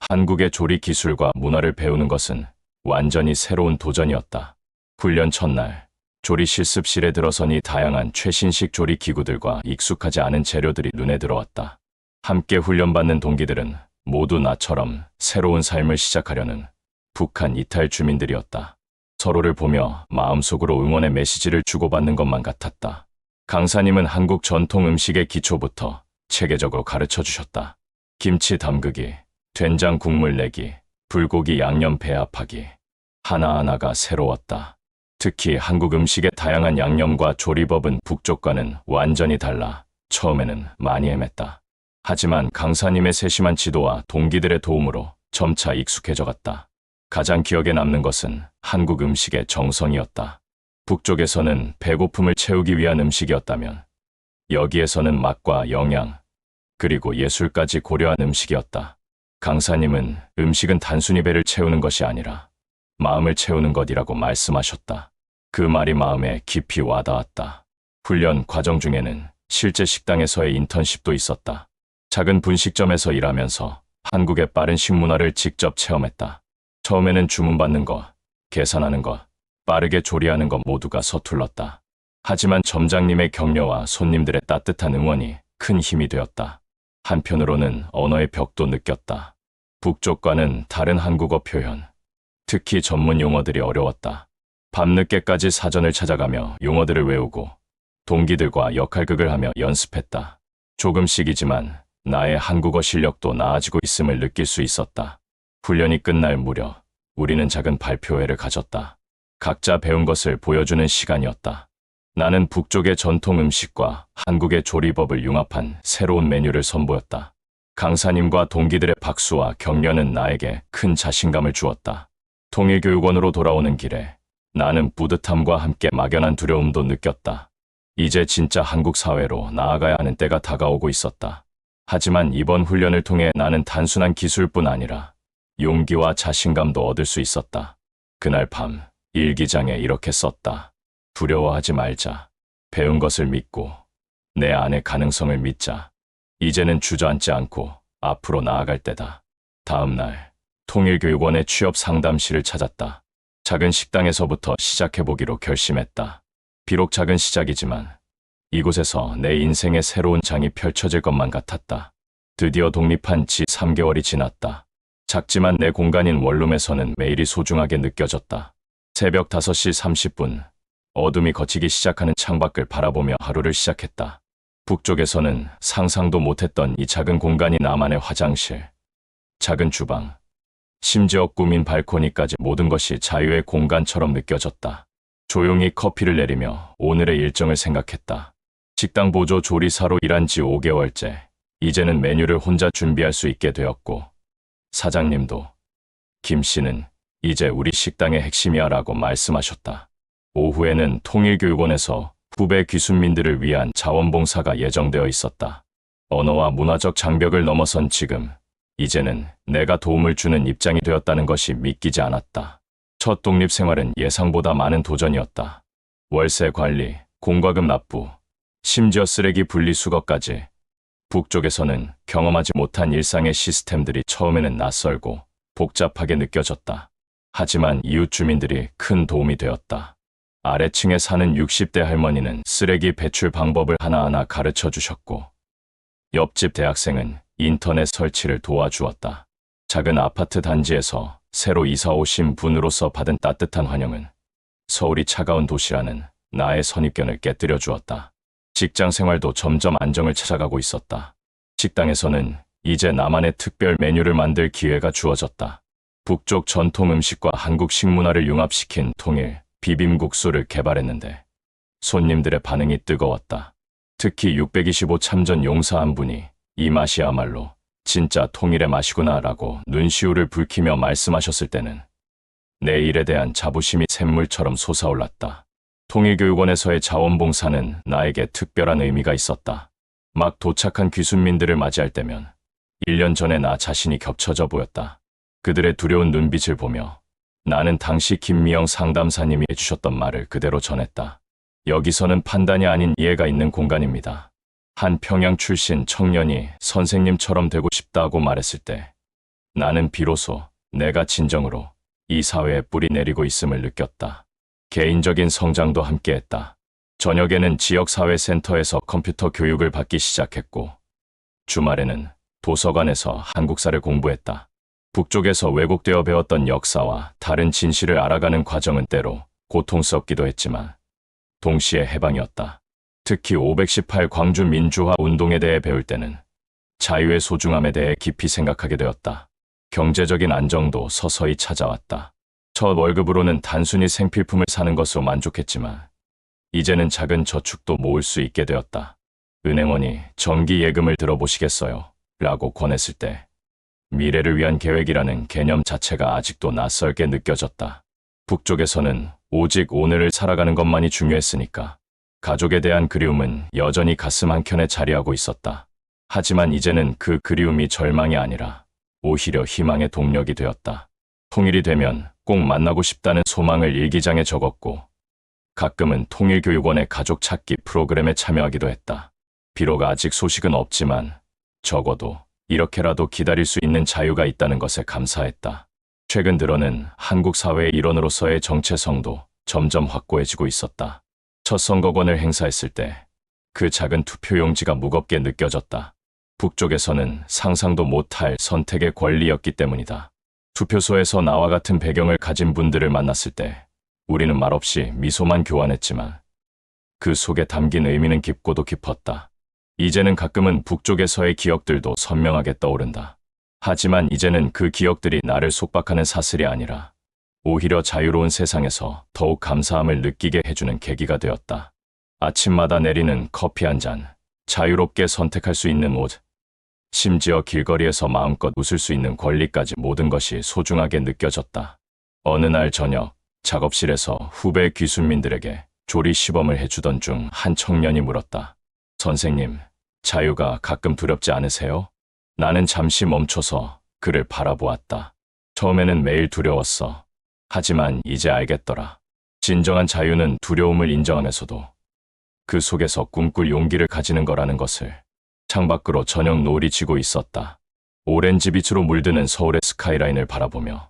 한국의 조리 기술과 문화를 배우는 것은 완전히 새로운 도전이었다. 훈련 첫날, 조리 실습실에 들어서니 다양한 최신식 조리 기구들과 익숙하지 않은 재료들이 눈에 들어왔다. 함께 훈련받는 동기들은 모두 나처럼 새로운 삶을 시작하려는 북한 이탈 주민들이었다. 서로를 보며 마음속으로 응원의 메시지를 주고받는 것만 같았다. 강사님은 한국 전통 음식의 기초부터 체계적으로 가르쳐 주셨다. 김치 담그기, 된장 국물 내기, 불고기 양념 배합하기. 하나하나가 새로웠다. 특히 한국 음식의 다양한 양념과 조리법은 북쪽과는 완전히 달라 처음에는 많이 헤맸다. 하지만 강사님의 세심한 지도와 동기들의 도움으로 점차 익숙해져 갔다. 가장 기억에 남는 것은 한국 음식의 정성이었다. 북쪽에서는 배고픔을 채우기 위한 음식이었다면 여기에서는 맛과 영양, 그리고 예술까지 고려한 음식이었다. 강사님은 음식은 단순히 배를 채우는 것이 아니라 마음을 채우는 것이라고 말씀하셨다. 그 말이 마음에 깊이 와닿았다. 훈련 과정 중에는 실제 식당에서의 인턴십도 있었다. 작은 분식점에서 일하면서 한국의 빠른 식문화를 직접 체험했다. 처음에는 주문받는 것, 계산하는 것, 빠르게 조리하는 것 모두가 서툴렀다. 하지만 점장님의 격려와 손님들의 따뜻한 응원이 큰 힘이 되었다. 한편으로는 언어의 벽도 느꼈다. 북쪽과는 다른 한국어 표현, 특히 전문 용어들이 어려웠다. 밤늦게까지 사전을 찾아가며 용어들을 외우고 동기들과 역할극을 하며 연습했다. 조금씩이지만 나의 한국어 실력도 나아지고 있음을 느낄 수 있었다. 훈련이 끝날 무렵 우리는 작은 발표회를 가졌다. 각자 배운 것을 보여주는 시간이었다. 나는 북쪽의 전통 음식과 한국의 조리법을 융합한 새로운 메뉴를 선보였다. 강사님과 동기들의 박수와 격려는 나에게 큰 자신감을 주었다. 통일교육원으로 돌아오는 길에 나는 뿌듯함과 함께 막연한 두려움도 느꼈다. 이제 진짜 한국 사회로 나아가야 하는 때가 다가오고 있었다. 하지만 이번 훈련을 통해 나는 단순한 기술뿐 아니라 용기와 자신감도 얻을 수 있었다. 그날 밤 일기장에 이렇게 썼다. 두려워하지 말자. 배운 것을 믿고 내 안의 가능성을 믿자. 이제는 주저앉지 않고 앞으로 나아갈 때다. 다음 날 통일교육원의 취업 상담실을 찾았다. 작은 식당에서부터 시작해보기로 결심했다. 비록 작은 시작이지만 이곳에서 내 인생의 새로운 장이 펼쳐질 것만 같았다. 드디어 독립한 지 3개월이 지났다. 작지만 내 공간인 원룸에서는 매일이 소중하게 느껴졌다. 새벽 5시 30분, 어둠이 걷히기 시작하는 창밖을 바라보며 하루를 시작했다. 북쪽에서는 상상도 못했던 이 작은 공간이 나만의 화장실, 작은 주방, 심지어 꾸민 발코니까지 모든 것이 자유의 공간처럼 느껴졌다. 조용히 커피를 내리며 오늘의 일정을 생각했다. 식당 보조 조리사로 일한 지 5개월째, 이제는 메뉴를 혼자 준비할 수 있게 되었고, 사장님도 김 씨는 이제 우리 식당의 핵심이야 라고 말씀하셨다. 오후에는 통일교육원에서 후배 귀순민들을 위한 자원봉사가 예정되어 있었다. 언어와 문화적 장벽을 넘어선 지금, 이제는 내가 도움을 주는 입장이 되었다는 것이 믿기지 않았다. 첫 독립 생활은 예상보다 많은 도전이었다. 월세 관리, 공과금 납부, 심지어 쓰레기 분리수거까지. 북쪽에서는 경험하지 못한 일상의 시스템들이 처음에는 낯설고 복잡하게 느껴졌다. 하지만 이웃 주민들이 큰 도움이 되었다. 아래층에 사는 60대 할머니는 쓰레기 배출 방법을 하나하나 가르쳐 주셨고, 옆집 대학생은 인터넷 설치를 도와주었다. 작은 아파트 단지에서 새로 이사 오신 분으로서 받은 따뜻한 환영은 서울이 차가운 도시라는 나의 선입견을 깨뜨려 주었다. 직장 생활도 점점 안정을 찾아가고 있었다. 식당에서는 이제 나만의 특별 메뉴를 만들 기회가 주어졌다. 북쪽 전통 음식과 한국 식문화를 융합시킨 통일 비빔국수를 개발했는데 손님들의 반응이 뜨거웠다. 특히 625 참전 용사 한 분이 이 맛이야말로 진짜 통일의 맛이구나 라고 눈시울을 붉히며 말씀하셨을 때는 내 일에 대한 자부심이 샘물처럼 솟아올랐다. 통일교육원에서의 자원봉사는 나에게 특별한 의미가 있었다. 막 도착한 귀순민들을 맞이할 때면 1년 전에 나 자신이 겹쳐져 보였다. 그들의 두려운 눈빛을 보며 나는 당시 김미영 상담사님이 해주셨던 말을 그대로 전했다. 여기서는 판단이 아닌 이해가 있는 공간입니다. 한 평양 출신 청년이 선생님처럼 되고 싶다고 말했을 때 나는 비로소 내가 진정으로 이 사회에 뿌리 내리고 있음을 느꼈다. 개인적인 성장도 함께했다. 저녁에는 지역사회센터에서 컴퓨터 교육을 받기 시작했고 주말에는 도서관에서 한국사를 공부했다. 북쪽에서 왜곡되어 배웠던 역사와 다른 진실을 알아가는 과정은 때로 고통스럽기도 했지만 동시에 해방이었다. 특히 518 광주 민주화 운동에 대해 배울 때는 자유의 소중함에 대해 깊이 생각하게 되었다. 경제적인 안정도 서서히 찾아왔다. 첫 월급으로는 단순히 생필품을 사는 것으로 만족했지만 이제는 작은 저축도 모을 수 있게 되었다. 은행원이 정기 예금을 들어보시겠어요? 라고 권했을 때 미래를 위한 계획이라는 개념 자체가 아직도 낯설게 느껴졌다. 북쪽에서는 오직 오늘을 살아가는 것만이 중요했으니까 가족에 대한 그리움은 여전히 가슴 한켠에 자리하고 있었다. 하지만 이제는 그 그리움이 절망이 아니라 오히려 희망의 동력이 되었다. 통일이 되면 꼭 만나고 싶다는 소망을 일기장에 적었고 가끔은 통일교육원의 가족 찾기 프로그램에 참여하기도 했다. 비록 아직 소식은 없지만 적어도 이렇게라도 기다릴 수 있는 자유가 있다는 것에 감사했다. 최근 들어는 한국 사회의 일원으로서의 정체성도 점점 확고해지고 있었다. 첫 선거권을 행사했을 때 그 작은 투표용지가 무겁게 느껴졌다. 북쪽에서는 상상도 못할 선택의 권리였기 때문이다. 투표소에서 나와 같은 배경을 가진 분들을 만났을 때 우리는 말없이 미소만 교환했지만 그 속에 담긴 의미는 깊고도 깊었다. 이제는 가끔은 북쪽에서의 기억들도 선명하게 떠오른다. 하지만 이제는 그 기억들이 나를 속박하는 사슬이 아니라 오히려 자유로운 세상에서 더욱 감사함을 느끼게 해주는 계기가 되었다. 아침마다 내리는 커피 한 잔, 자유롭게 선택할 수 있는 옷, 심지어 길거리에서 마음껏 웃을 수 있는 권리까지 모든 것이 소중하게 느껴졌다. 어느 날 저녁, 작업실에서 후배 귀순민들에게 조리 시범을 해주던 중 한 청년이 물었다. 선생님, 자유가 가끔 두렵지 않으세요? 나는 잠시 멈춰서 그를 바라보았다. 처음에는 매일 두려웠어. 하지만 이제 알겠더라. 진정한 자유는 두려움을 인정하면서도 그 속에서 꿈꿀 용기를 가지는 거라는 것을. 창밖으로 저녁 노을이 지고 있었다. 오렌지 빛으로 물드는 서울의 스카이라인을 바라보며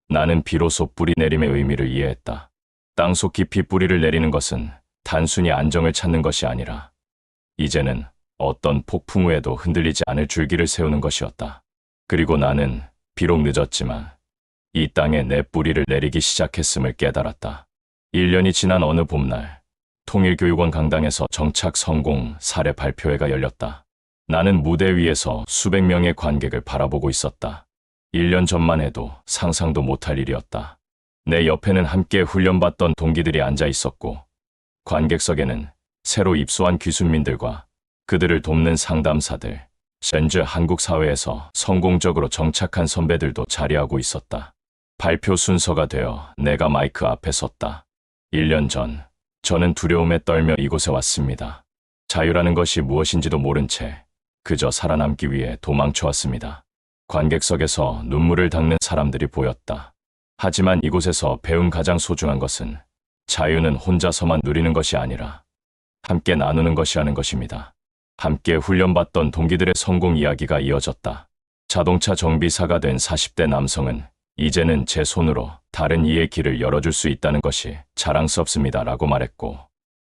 나는 비로소 뿌리 내림의 의미를 이해했다. 땅속 깊이 뿌리를 내리는 것은 단순히 안정을 찾는 것이 아니라 이제는 어떤 폭풍 후에도 흔들리지 않을 줄기를 세우는 것이었다. 그리고 나는 비록 늦었지만 이 땅에 내 뿌리를 내리기 시작했음을 깨달았다. 1년이 지난 어느 봄날, 통일교육원 강당에서 정착 성공 사례 발표회가 열렸다. 나는 무대 위에서 수백 명의 관객을 바라보고 있었다. 1년 전만 해도 상상도 못할 일이었다. 내 옆에는 함께 훈련받던 동기들이 앉아 있었고 관객석에는 새로 입소한 귀순민들과 그들을 돕는 상담사들, 현재 한국 사회에서 성공적으로 정착한 선배들도 자리하고 있었다. 발표 순서가 되어 내가 마이크 앞에 섰다. 1년 전, 저는 두려움에 떨며 이곳에 왔습니다. 자유라는 것이 무엇인지도 모른 채 그저 살아남기 위해 도망쳐왔습니다. 관객석에서 눈물을 닦는 사람들이 보였다. 하지만 이곳에서 배운 가장 소중한 것은 자유는 혼자서만 누리는 것이 아니라 함께 나누는 것이라는 것입니다. 함께 훈련받던 동기들의 성공 이야기가 이어졌다. 자동차 정비사가 된 40대 남성은 이제는 제 손으로 다른 이의 길을 열어줄 수 있다는 것이 자랑스럽습니다 라고 말했고,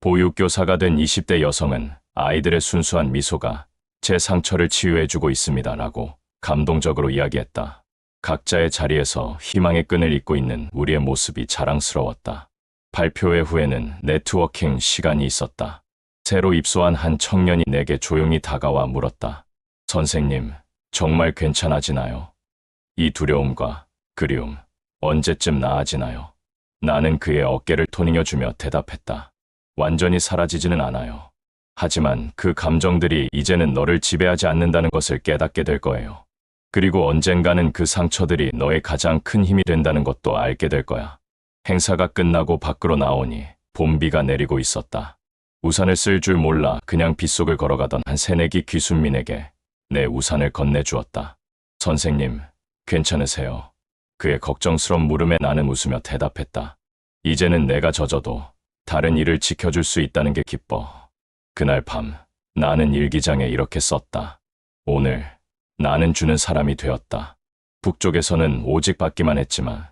보육교사가 된 20대 여성은 아이들의 순수한 미소가 제 상처를 치유해주고 있습니다 라고 감동적으로 이야기했다. 각자의 자리에서 희망의 끈을 잇고 있는 우리의 모습이 자랑스러웠다. 발표회 후에는 네트워킹 시간이 있었다. 새로 입소한 한 청년이 내게 조용히 다가와 물었다. 선생님, 정말 괜찮아지나요? 이 두려움과 그리움, 언제쯤 나아지나요? 나는 그의 어깨를 토닝해주며 대답했다. 완전히 사라지지는 않아요. 하지만 그 감정들이 이제는 너를 지배하지 않는다는 것을 깨닫게 될 거예요. 그리고 언젠가는 그 상처들이 너의 가장 큰 힘이 된다는 것도 알게 될 거야. 행사가 끝나고 밖으로 나오니 봄비가 내리고 있었다. 우산을 쓸 줄 몰라 그냥 빗속을 걸어가던 한 새내기 귀순민에게 내 우산을 건네주었다. 선생님, 괜찮으세요? 그의 걱정스러운 물음에 나는 웃으며 대답했다. 이제는 내가 젖어도 다른 이를 지켜줄 수 있다는 게 기뻐. 그날 밤 나는 일기장에 이렇게 썼다. 오늘 나는 주는 사람이 되었다. 북쪽에서는 오직 받기만 했지만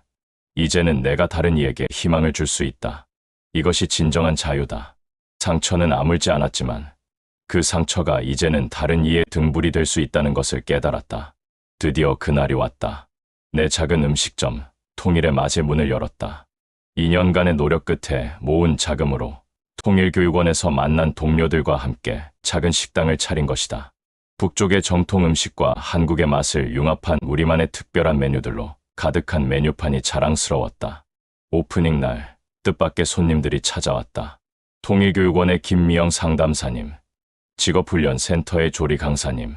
이제는 내가 다른 이에게 희망을 줄 수 있다. 이것이 진정한 자유다. 상처는 아물지 않았지만 그 상처가 이제는 다른 이의 등불이 될 수 있다는 것을 깨달았다. 드디어 그날이 왔다. 내 작은 음식점, 통일의 맛의 문을 열었다. 2년간의 노력 끝에 모은 자금으로 통일교육원에서 만난 동료들과 함께 작은 식당을 차린 것이다. 북쪽의 정통 음식과 한국의 맛을 융합한 우리만의 특별한 메뉴들로 가득한 메뉴판이 자랑스러웠다. 오프닝 날 뜻밖의 손님들이 찾아왔다. 통일교육원의 김미영 상담사님, 직업훈련센터의 조리 강사님,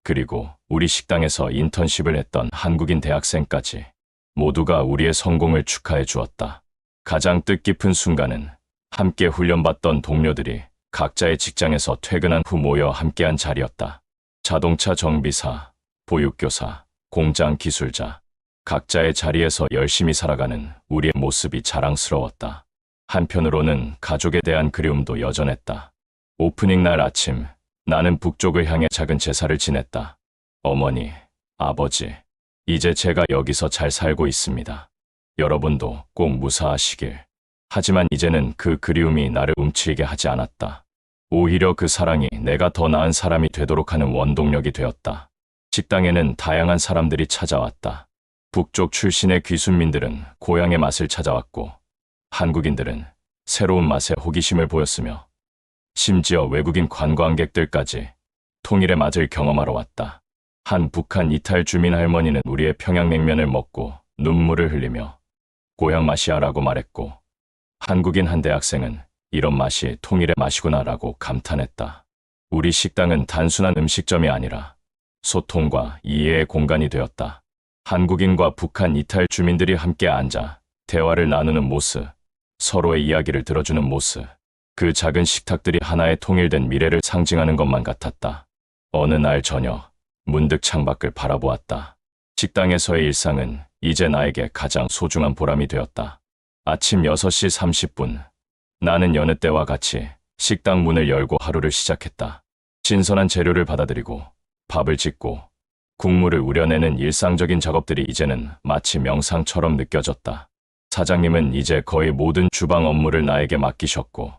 그리고 우리 식당에서 인턴십을 했던 한국인 대학생까지 모두가 우리의 성공을 축하해 주었다. 가장 뜻깊은 순간은 함께 훈련받던 동료들이 각자의 직장에서 퇴근한 후 모여 함께한 자리였다. 자동차 정비사, 보육교사, 공장 기술자, 각자의 자리에서 열심히 살아가는 우리의 모습이 자랑스러웠다. 한편으로는 가족에 대한 그리움도 여전했다. 오프닝 날 아침, 나는 북쪽을 향해 작은 제사를 지냈다. 어머니, 아버지, 이제 제가 여기서 잘 살고 있습니다. 여러분도 꼭 무사하시길. 하지만 이제는 그 그리움이 나를 움츠리게 하지 않았다. 오히려 그 사랑이 내가 더 나은 사람이 되도록 하는 원동력이 되었다. 식당에는 다양한 사람들이 찾아왔다. 북쪽 출신의 귀순민들은 고향의 맛을 찾아왔고, 한국인들은 새로운 맛에 호기심을 보였으며, 심지어 외국인 관광객들까지 통일의 맛을 경험하러 왔다. 한 북한 이탈 주민 할머니는 우리의 평양냉면을 먹고 눈물을 흘리며 고향 맛이야라고 말했고, 한국인 한 대학생은 이런 맛이 통일의 맛이구나라고 감탄했다. 우리 식당은 단순한 음식점이 아니라 소통과 이해의 공간이 되었다. 한국인과 북한 이탈 주민들이 함께 앉아 대화를 나누는 모습, 서로의 이야기를 들어주는 모습, 그 작은 식탁들이 하나의 통일된 미래를 상징하는 것만 같았다. 어느 날 저녁, 문득 창밖을 바라보았다. 식당에서의 일상은 이제 나에게 가장 소중한 보람이 되었다. 아침 6시 30분, 나는 여느 때와 같이 식당 문을 열고 하루를 시작했다. 신선한 재료를 받아들이고 밥을 짓고 국물을 우려내는 일상적인 작업들이 이제는 마치 명상처럼 느껴졌다. 사장님은 이제 거의 모든 주방 업무를 나에게 맡기셨고,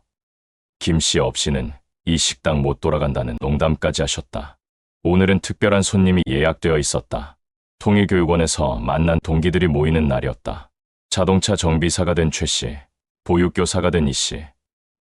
김씨 없이는 이 식당 못 돌아간다는 농담까지 하셨다. 오늘은 특별한 손님이 예약되어 있었다. 통일교육원에서 만난 동기들이 모이는 날이었다. 자동차 정비사가 된 최 씨, 보육교사가 된 이 씨,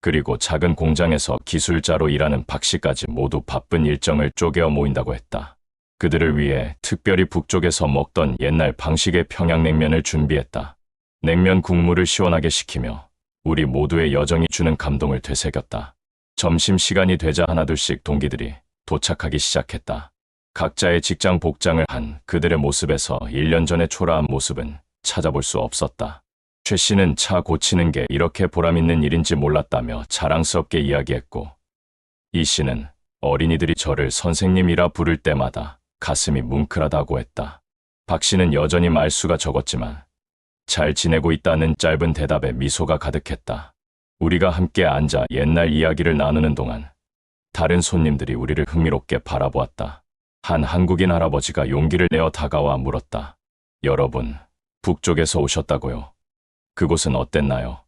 그리고 작은 공장에서 기술자로 일하는 박 씨까지 모두 바쁜 일정을 쪼개어 모인다고 했다. 그들을 위해 특별히 북쪽에서 먹던 옛날 방식의 평양냉면을 준비했다. 냉면 국물을 시원하게 식히며 우리 모두의 여정이 주는 감동을 되새겼다. 점심시간이 되자 하나둘씩 동기들이 도착하기 시작했다. 각자의 직장 복장을 한 그들의 모습에서 1년 전의 초라한 모습은 찾아볼 수 없었다. 최 씨는 차 고치는 게 이렇게 보람있는 일인지 몰랐다며 자랑스럽게 이야기했고, 이 씨는 어린이들이 저를 선생님이라 부를 때마다 가슴이 뭉클하다고 했다. 박 씨는 여전히 말수가 적었지만 잘 지내고 있다는 짧은 대답에 미소가 가득했다. 우리가 함께 앉아 옛날 이야기를 나누는 동안 다른 손님들이 우리를 흥미롭게 바라보았다. 한 한국인 할아버지가 용기를 내어 다가와 물었다. 여러분, 북쪽에서 오셨다고요? 그곳은 어땠나요?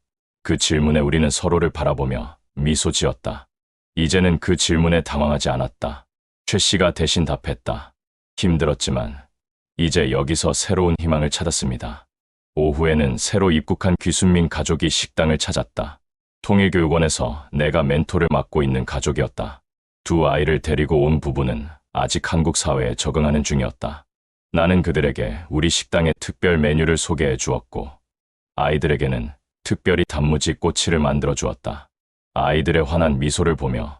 그 질문에 우리는 서로를 바라보며 미소 지었다. 이제는 그 질문에 당황하지 않았다. 최 씨가 대신 답했다. 힘들었지만 이제 여기서 새로운 희망을 찾았습니다. 오후에는 새로 입국한 귀순민 가족이 식당을 찾았다. 통일교육원에서 내가 멘토를 맡고 있는 가족이었다. 두 아이를 데리고 온 부부는 아직 한국 사회에 적응하는 중이었다. 나는 그들에게 우리 식당의 특별 메뉴를 소개해 주었고 아이들에게는 특별히 단무지 꼬치를 만들어 주었다. 아이들의 환한 미소를 보며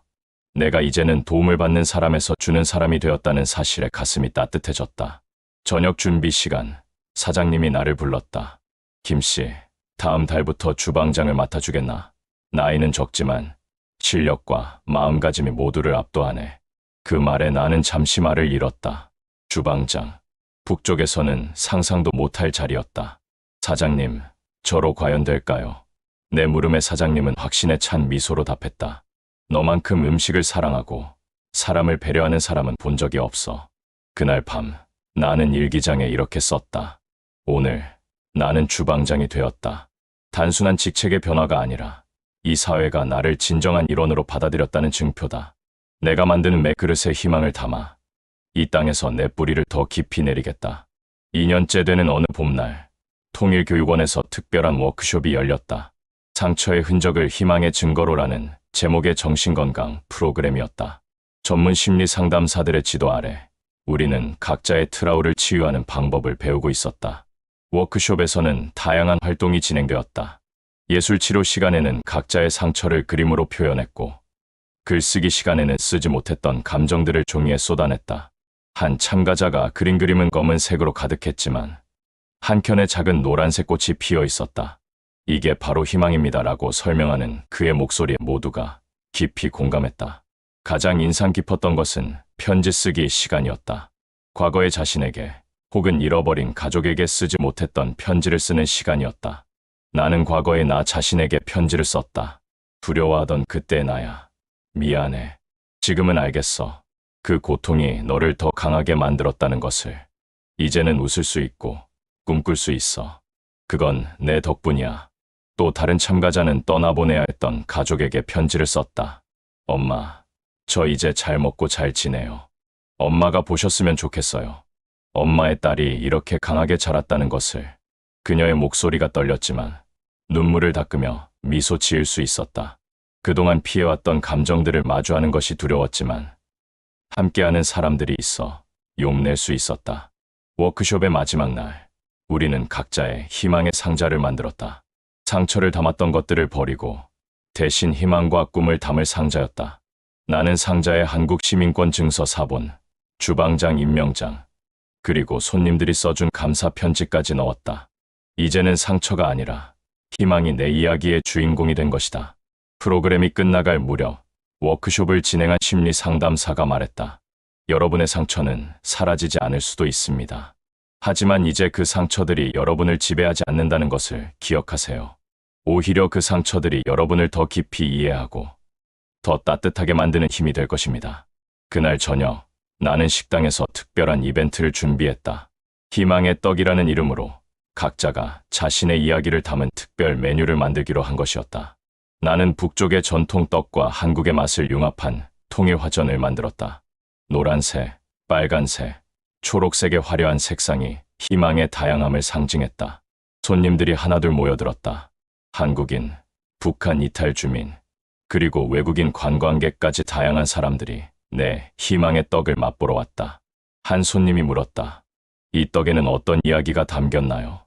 내가 이제는 도움을 받는 사람에서 주는 사람이 되었다는 사실에 가슴이 따뜻해졌다. 저녁 준비 시간, 사장님이 나를 불렀다. 김씨, 다음 달부터 주방장을 맡아주겠나? 나이는 적지만 실력과 마음가짐이 모두를 압도하네. 그 말에 나는 잠시 말을 잃었다. 주방장, 북쪽에서는 상상도 못할 자리였다. 사장님, 저로 과연 될까요? 내 물음에 사장님은 확신에 찬 미소로 답했다. 너만큼 음식을 사랑하고 사람을 배려하는 사람은 본 적이 없어. 그날 밤 나는 일기장에 이렇게 썼다. 오늘 나는 주방장이 되었다. 단순한 직책의 변화가 아니라 이 사회가 나를 진정한 일원으로 받아들였다는 증표다. 내가 만드는 매그릇에 희망을 담아 이 땅에서 내 뿌리를 더 깊이 내리겠다. 2년째 되는 어느 봄날, 통일교육원에서 특별한 워크숍이 열렸다. 상처의 흔적을 희망의 증거로라는 제목의 정신건강 프로그램이었다. 전문 심리 상담사들의 지도 아래 우리는 각자의 트라우마를 치유하는 방법을 배우고 있었다. 워크숍에서는 다양한 활동이 진행되었다. 예술치료 시간에는 각자의 상처를 그림으로 표현했고 글쓰기 시간에는 쓰지 못했던 감정들을 종이에 쏟아냈다. 한 참가자가 그린 그림은 검은색으로 가득했지만 한켠에 작은 노란색 꽃이 피어 있었다. 이게 바로 희망입니다라고 설명하는 그의 목소리에 모두가 깊이 공감했다. 가장 인상 깊었던 것은 편지 쓰기 시간이었다. 과거의 자신에게 혹은 잃어버린 가족에게 쓰지 못했던 편지를 쓰는 시간이었다. 나는 과거의 나 자신에게 편지를 썼다. 두려워하던 그때의 나야. 미안해. 지금은 알겠어. 그 고통이 너를 더 강하게 만들었다는 것을. 이제는 웃을 수 있고 꿈꿀 수 있어. 그건 내 덕분이야. 또 다른 참가자는 떠나보내야 했던 가족에게 편지를 썼다. 엄마, 저 이제 잘 먹고 잘 지내요. 엄마가 보셨으면 좋겠어요. 엄마의 딸이 이렇게 강하게 자랐다는 것을. 그녀의 목소리가 떨렸지만 눈물을 닦으며 미소 지을 수 있었다. 그동안 피해왔던 감정들을 마주하는 것이 두려웠지만 함께하는 사람들이 있어 용낼 수 있었다. 워크숍의 마지막 날, 우리는 각자의 희망의 상자를 만들었다. 상처를 담았던 것들을 버리고 대신 희망과 꿈을 담을 상자였다. 나는 상자에 한국 시민권 증서 사본, 주방장 임명장, 그리고 손님들이 써준 감사 편지까지 넣었다. 이제는 상처가 아니라 희망이 내 이야기의 주인공이 된 것이다. 프로그램이 끝나갈 무렵 워크숍을 진행한 심리 상담사가 말했다. 여러분의 상처는 사라지지 않을 수도 있습니다. 하지만 이제 그 상처들이 여러분을 지배하지 않는다는 것을 기억하세요. 오히려 그 상처들이 여러분을 더 깊이 이해하고 더 따뜻하게 만드는 힘이 될 것입니다. 그날 저녁, 나는 식당에서 특별한 이벤트를 준비했다. 희망의 떡이라는 이름으로 각자가 자신의 이야기를 담은 특별 메뉴를 만들기로 한 것이었다. 나는 북쪽의 전통 떡과 한국의 맛을 융합한 통일화전을 만들었다. 노란색, 빨간색, 초록색의 화려한 색상이 희망의 다양함을 상징했다. 손님들이 하나둘 모여들었다. 한국인, 북한 이탈 주민, 그리고 외국인 관광객까지 다양한 사람들이 내 희망의 떡을 맛보러 왔다. 한 손님이 물었다. 이 떡에는 어떤 이야기가 담겼나요?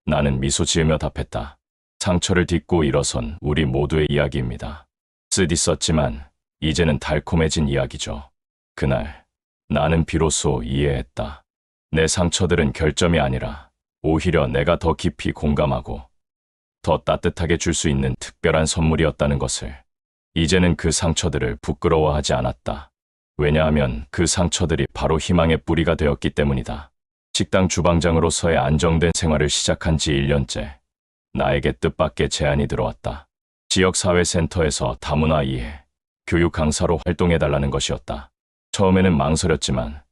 나는 미소 지으며 답했다. 상처를 딛고 일어선 우리 모두의 이야기입니다. 쓰디썼지만 이제는 달콤해진 이야기죠. 그날 나는 비로소 이해했다. 내 상처들은 결점이 아니라 오히려 내가 더 깊이 공감하고 더 따뜻하게 줄 수 있는 특별한 선물이었다는 것을. 이제는 그 상처들을 부끄러워하지 않았다. 왜냐하면 그 상처들이 바로 희망의 뿌리가 되었기 때문이다. 식당 주방장으로서의 안정된 생활을 시작한 지 1년째. 나에게 뜻밖의 제안이 들어왔다. 지역사회센터에서 다문화 이해, 교육 강사로 활동해달라는 것이었다. 처음에는 망설였지만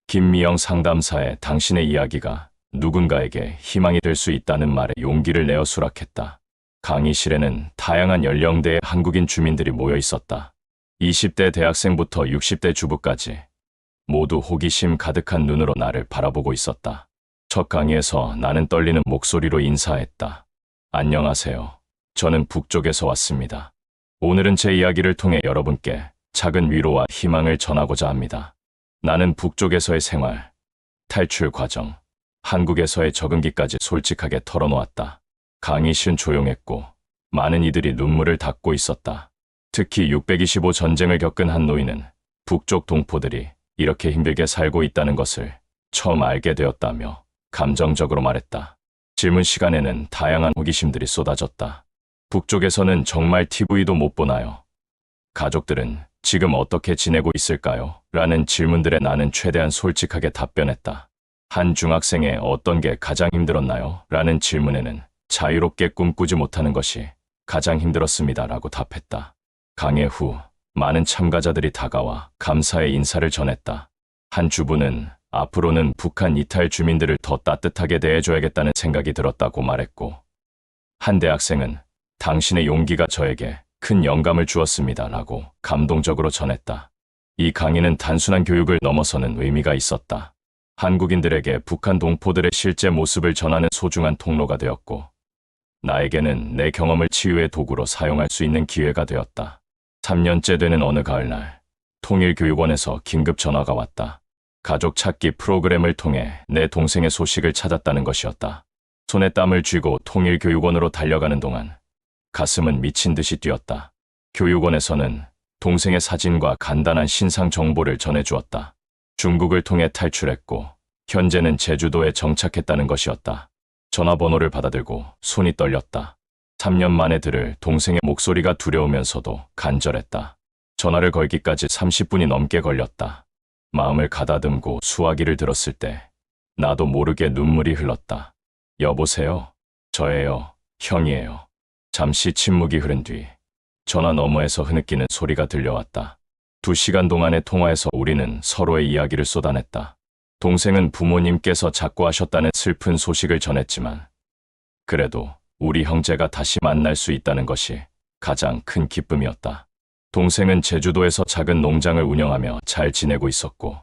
김미영 상담사의 당신의 이야기가 누군가에게 희망이 될 수 있다는 말에 용기를 내어 수락했다. 강의실에는 다양한 연령대의 한국인 주민들이 모여 있었다. 20대 대학생부터 60대 주부까지 모두 호기심 가득한 눈으로 나를 바라보고 있었다. 첫 강의에서 나는 떨리는 목소리로 인사했다. 안녕하세요. 저는 북쪽에서 왔습니다. 오늘은 제 이야기를 통해 여러분께 작은 위로와 희망을 전하고자 합니다. 나는 북쪽에서의 생활, 탈출 과정, 한국에서의 적응기까지 솔직하게 털어놓았다. 강의실은 조용했고 많은 이들이 눈물을 닦고 있었다. 특히 625 전쟁을 겪은 한 노인은 북쪽 동포들이 이렇게 힘들게 살고 있다는 것을 처음 알게 되었다며 감정적으로 말했다. 질문 시간에는 다양한 호기심들이 쏟아졌다. 북쪽에서는 정말 TV도 못 보나요? 가족들은 지금 어떻게 지내고 있을까요? 라는 질문들에 나는 최대한 솔직하게 답변했다. 한 중학생의 어떤 게 가장 힘들었나요? 라는 질문에는 자유롭게 꿈꾸지 못하는 것이 가장 힘들었습니다. 라고 답했다. 강의 후 많은 참가자들이 다가와 감사의 인사를 전했다. 한 주부는 앞으로는 북한 이탈 주민들을 더 따뜻하게 대해줘야겠다는 생각이 들었다고 말했고, 한 대학생은 당신의 용기가 저에게 큰 영감을 주었습니다. 라고 감동적으로 전했다. 이 강의는 단순한 교육을 넘어서는 의미가 있었다. 한국인들에게 북한 동포들의 실제 모습을 전하는 소중한 통로가 되었고, 나에게는 내 경험을 치유의 도구로 사용할 수 있는 기회가 되었다. 3년째 되는 어느 가을날, 통일교육원에서 긴급 전화가 왔다. 가족 찾기 프로그램을 통해 내 동생의 소식을 찾았다는 것이었다. 손에 땀을 쥐고 통일교육원으로 달려가는 동안 가슴은 미친 듯이 뛰었다. 교육원에서는 동생의 사진과 간단한 신상 정보를 전해주었다. 중국을 통해 탈출했고 현재는 제주도에 정착했다는 것이었다. 전화번호를 받아들고 손이 떨렸다. 3년 만에 들을 동생의 목소리가 두려우면서도 간절했다. 전화를 걸기까지 30분이 넘게 걸렸다. 마음을 가다듬고 수화기를 들었을 때 나도 모르게 눈물이 흘렀다. 여보세요? 저예요. 형이에요. 잠시 침묵이 흐른 뒤 전화 너머에서 흐느끼는 소리가 들려왔다. 2시간 동안의 통화에서 우리는 서로의 이야기를 쏟아냈다. 동생은 부모님께서 작고하셨다는 슬픈 소식을 전했지만 그래도 우리 형제가 다시 만날 수 있다는 것이 가장 큰 기쁨이었다. 동생은 제주도에서 작은 농장을 운영하며 잘 지내고 있었고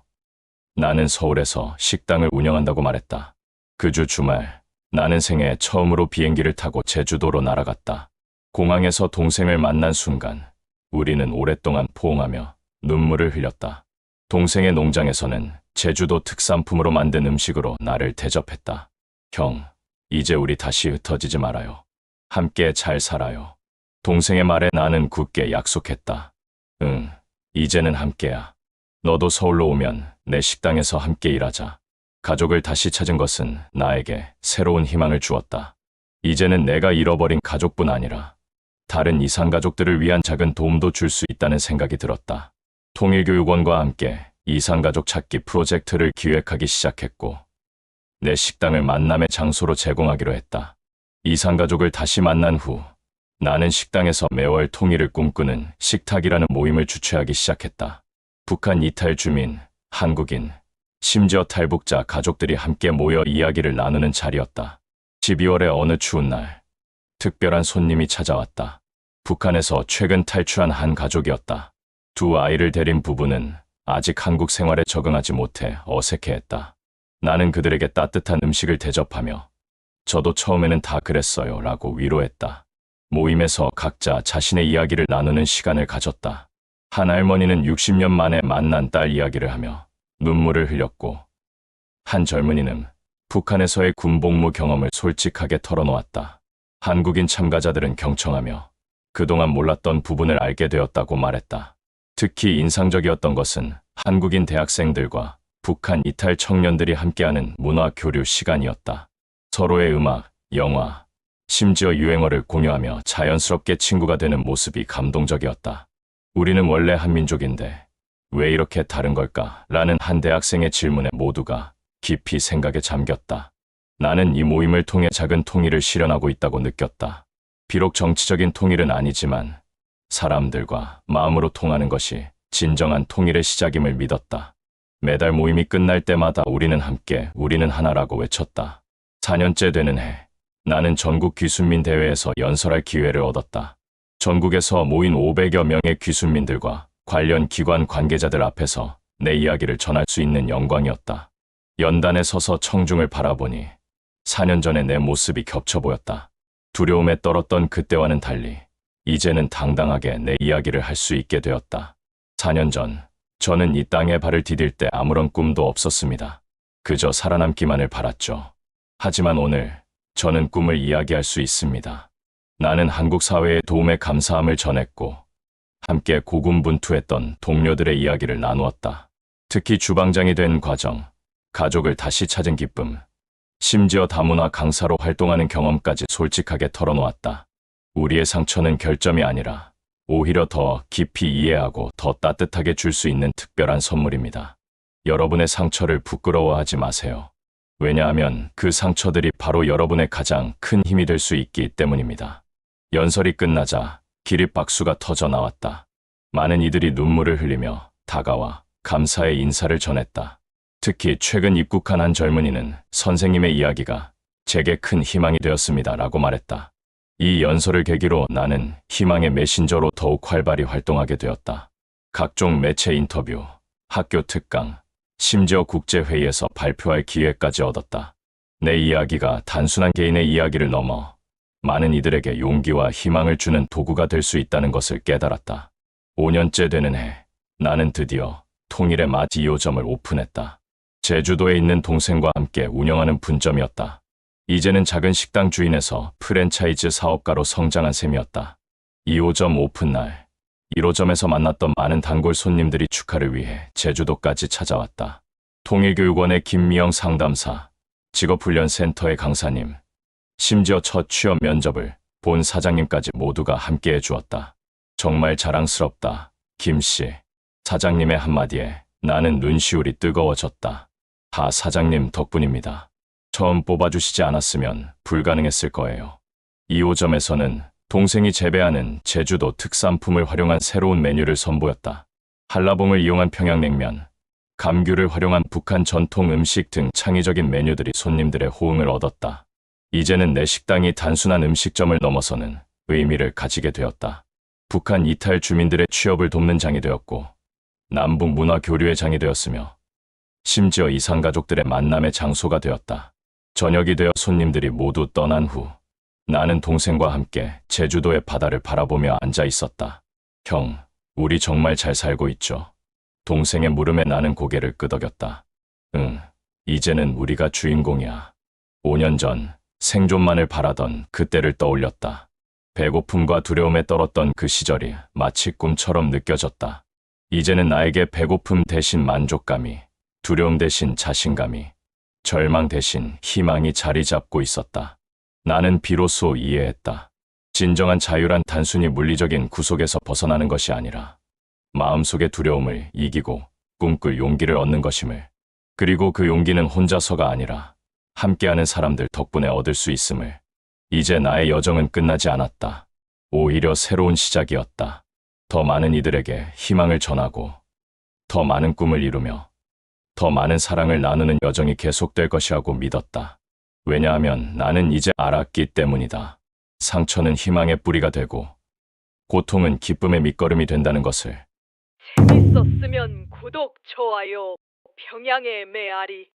나는 서울에서 식당을 운영한다고 말했다. 그 주 주말 나는 생애 처음으로 비행기를 타고 제주도로 날아갔다. 공항에서 동생을 만난 순간 우리는 오랫동안 포옹하며 눈물을 흘렸다. 동생의 농장에서는 제주도 특산품으로 만든 음식으로 나를 대접했다. 형, 이제 우리 다시 흩어지지 말아요. 함께 잘 살아요. 동생의 말에 나는 굳게 약속했다. 응, 이제는 함께야. 너도 서울로 오면 내 식당에서 함께 일하자. 가족을 다시 찾은 것은 나에게 새로운 희망을 주었다. 이제는 내가 잃어버린 가족뿐 아니라 다른 이산가족들을 위한 작은 도움도 줄 수 있다는 생각이 들었다. 통일교육원과 함께 이산가족 찾기 프로젝트를 기획하기 시작했고 내 식당을 만남의 장소로 제공하기로 했다. 이산가족을 다시 만난 후 나는 식당에서 매월 통일을 꿈꾸는 식탁이라는 모임을 주최하기 시작했다. 북한 이탈 주민, 한국인, 심지어 탈북자 가족들이 함께 모여 이야기를 나누는 자리였다. 12월의 어느 추운 날, 특별한 손님이 찾아왔다. 북한에서 최근 탈출한 한 가족이었다. 2 아이를 데린 부부는 아직 한국 생활에 적응하지 못해 어색해했다. 나는 그들에게 따뜻한 음식을 대접하며 저도 처음에는 다 그랬어요 라고 위로했다. 모임에서 각자 자신의 이야기를 나누는 시간을 가졌다. 한 할머니는 60년 만에 만난 딸 이야기를 하며 눈물을 흘렸고 한 젊은이는 북한에서의 군복무 경험을 솔직하게 털어놓았다. 한국인 참가자들은 경청하며 그동안 몰랐던 부분을 알게 되었다고 말했다. 특히 인상적이었던 것은 한국인 대학생들과 북한 이탈 청년들이 함께하는 문화 교류 시간이었다. 서로의 음악, 영화, 심지어 유행어를 공유하며 자연스럽게 친구가 되는 모습이 감동적이었다. 우리는 원래 한민족인데 왜 이렇게 다른 걸까? 라는 한 대학생의 질문에 모두가 깊이 생각에 잠겼다. 나는 이 모임을 통해 작은 통일을 실현하고 있다고 느꼈다. 비록 정치적인 통일은 아니지만 사람들과 마음으로 통하는 것이 진정한 통일의 시작임을 믿었다. 매달 모임이 끝날 때마다 우리는 함께, 우리는 하나라고 외쳤다. 4년째 되는 해, 나는 전국 귀순민 대회에서 연설할 기회를 얻었다. 전국에서 모인 500여 명의 귀순민들과 관련 기관 관계자들 앞에서 내 이야기를 전할 수 있는 영광이었다. 연단에 서서 청중을 바라보니 4년 전의 내 모습이 겹쳐 보였다. 두려움에 떨었던 그때와는 달리 이제는 당당하게 내 이야기를 할 수 있게 되었다. 4년 전, 저는 이 땅에 발을 디딜 때 아무런 꿈도 없었습니다. 그저 살아남기만을 바랐죠. 하지만 오늘 저는 꿈을 이야기할 수 있습니다. 나는 한국 사회의 도움에 감사함을 전했고 함께 고군분투했던 동료들의 이야기를 나누었다. 특히 주방장이 된 과정, 가족을 다시 찾은 기쁨, 심지어 다문화 강사로 활동하는 경험까지 솔직하게 털어놓았다. 우리의 상처는 결점이 아니라 오히려 더 깊이 이해하고 더 따뜻하게 줄 수 있는 특별한 선물입니다. 여러분의 상처를 부끄러워하지 마세요. 왜냐하면 그 상처들이 바로 여러분의 가장 큰 힘이 될 수 있기 때문입니다. 연설이 끝나자 기립박수가 터져 나왔다. 많은 이들이 눈물을 흘리며 다가와 감사의 인사를 전했다. 특히 최근 입국한 한 젊은이는 선생님의 이야기가 제게 큰 희망이 되었습니다 라고 말했다. 이 연설을 계기로 나는 희망의 메신저로 더욱 활발히 활동하게 되었다. 각종 매체 인터뷰, 학교 특강, 심지어 국제회의에서 발표할 기회까지 얻었다. 내 이야기가 단순한 개인의 이야기를 넘어 많은 이들에게 용기와 희망을 주는 도구가 될 수 있다는 것을 깨달았다. 5년째 되는 해, 나는 드디어 통일의 맛 2호점을 오픈했다. 제주도에 있는 동생과 함께 운영하는 분점이었다. 이제는 작은 식당 주인에서 프랜차이즈 사업가로 성장한 셈이었다. 2호점 오픈 날, 1호점에서 만났던 많은 단골 손님들이 축하를 위해 제주도까지 찾아왔다. 통일교육원의 김미영 상담사, 직업훈련센터의 강사님, 심지어 첫 취업 면접을 본 사장님까지 모두가 함께해 주었다. 정말 자랑스럽다, 김씨. 사장님의 한마디에 나는 눈시울이 뜨거워졌다. 다 사장님 덕분입니다. 처음 뽑아주시지 않았으면 불가능했을 거예요. 2호점에서는 동생이 재배하는 제주도 특산품을 활용한 새로운 메뉴를 선보였다. 한라봉을 이용한 평양냉면, 감귤을 활용한 북한 전통 음식 등 창의적인 메뉴들이 손님들의 호응을 얻었다. 이제는 내 식당이 단순한 음식점을 넘어서는 의미를 가지게 되었다. 북한 이탈 주민들의 취업을 돕는 장이 되었고, 남북 문화 교류의 장이 되었으며, 심지어 이산가족들의 만남의 장소가 되었다. 저녁이 되어 손님들이 모두 떠난 후 나는 동생과 함께 제주도의 바다를 바라보며 앉아 있었다. 형, 우리 정말 잘 살고 있죠? 동생의 물음에 나는 고개를 끄덕였다. 응, 이제는 우리가 주인공이야. 5년 전 생존만을 바라던 그때를 떠올렸다. 배고픔과 두려움에 떨었던 그 시절이 마치 꿈처럼 느껴졌다. 이제는 나에게 배고픔 대신 만족감이, 두려움 대신 자신감이, 절망 대신 희망이 자리 잡고 있었다. 나는 비로소 이해했다. 진정한 자유란 단순히 물리적인 구속에서 벗어나는 것이 아니라 마음속의 두려움을 이기고 꿈꿀 용기를 얻는 것임을, 그리고 그 용기는 혼자서가 아니라 함께하는 사람들 덕분에 얻을 수 있음을. 이제 나의 여정은 끝나지 않았다. 오히려 새로운 시작이었다. 더 많은 이들에게 희망을 전하고 더 많은 꿈을 이루며 더 많은 사랑을 나누는 여정이 계속될 것이라고 믿었다. 왜냐하면 나는 이제 알았기 때문이다. 상처는 희망의 뿌리가 되고 고통은 기쁨의 밑거름이 된다는 것을. 재밌었으면 구독, 좋아요, 평양의 메아리.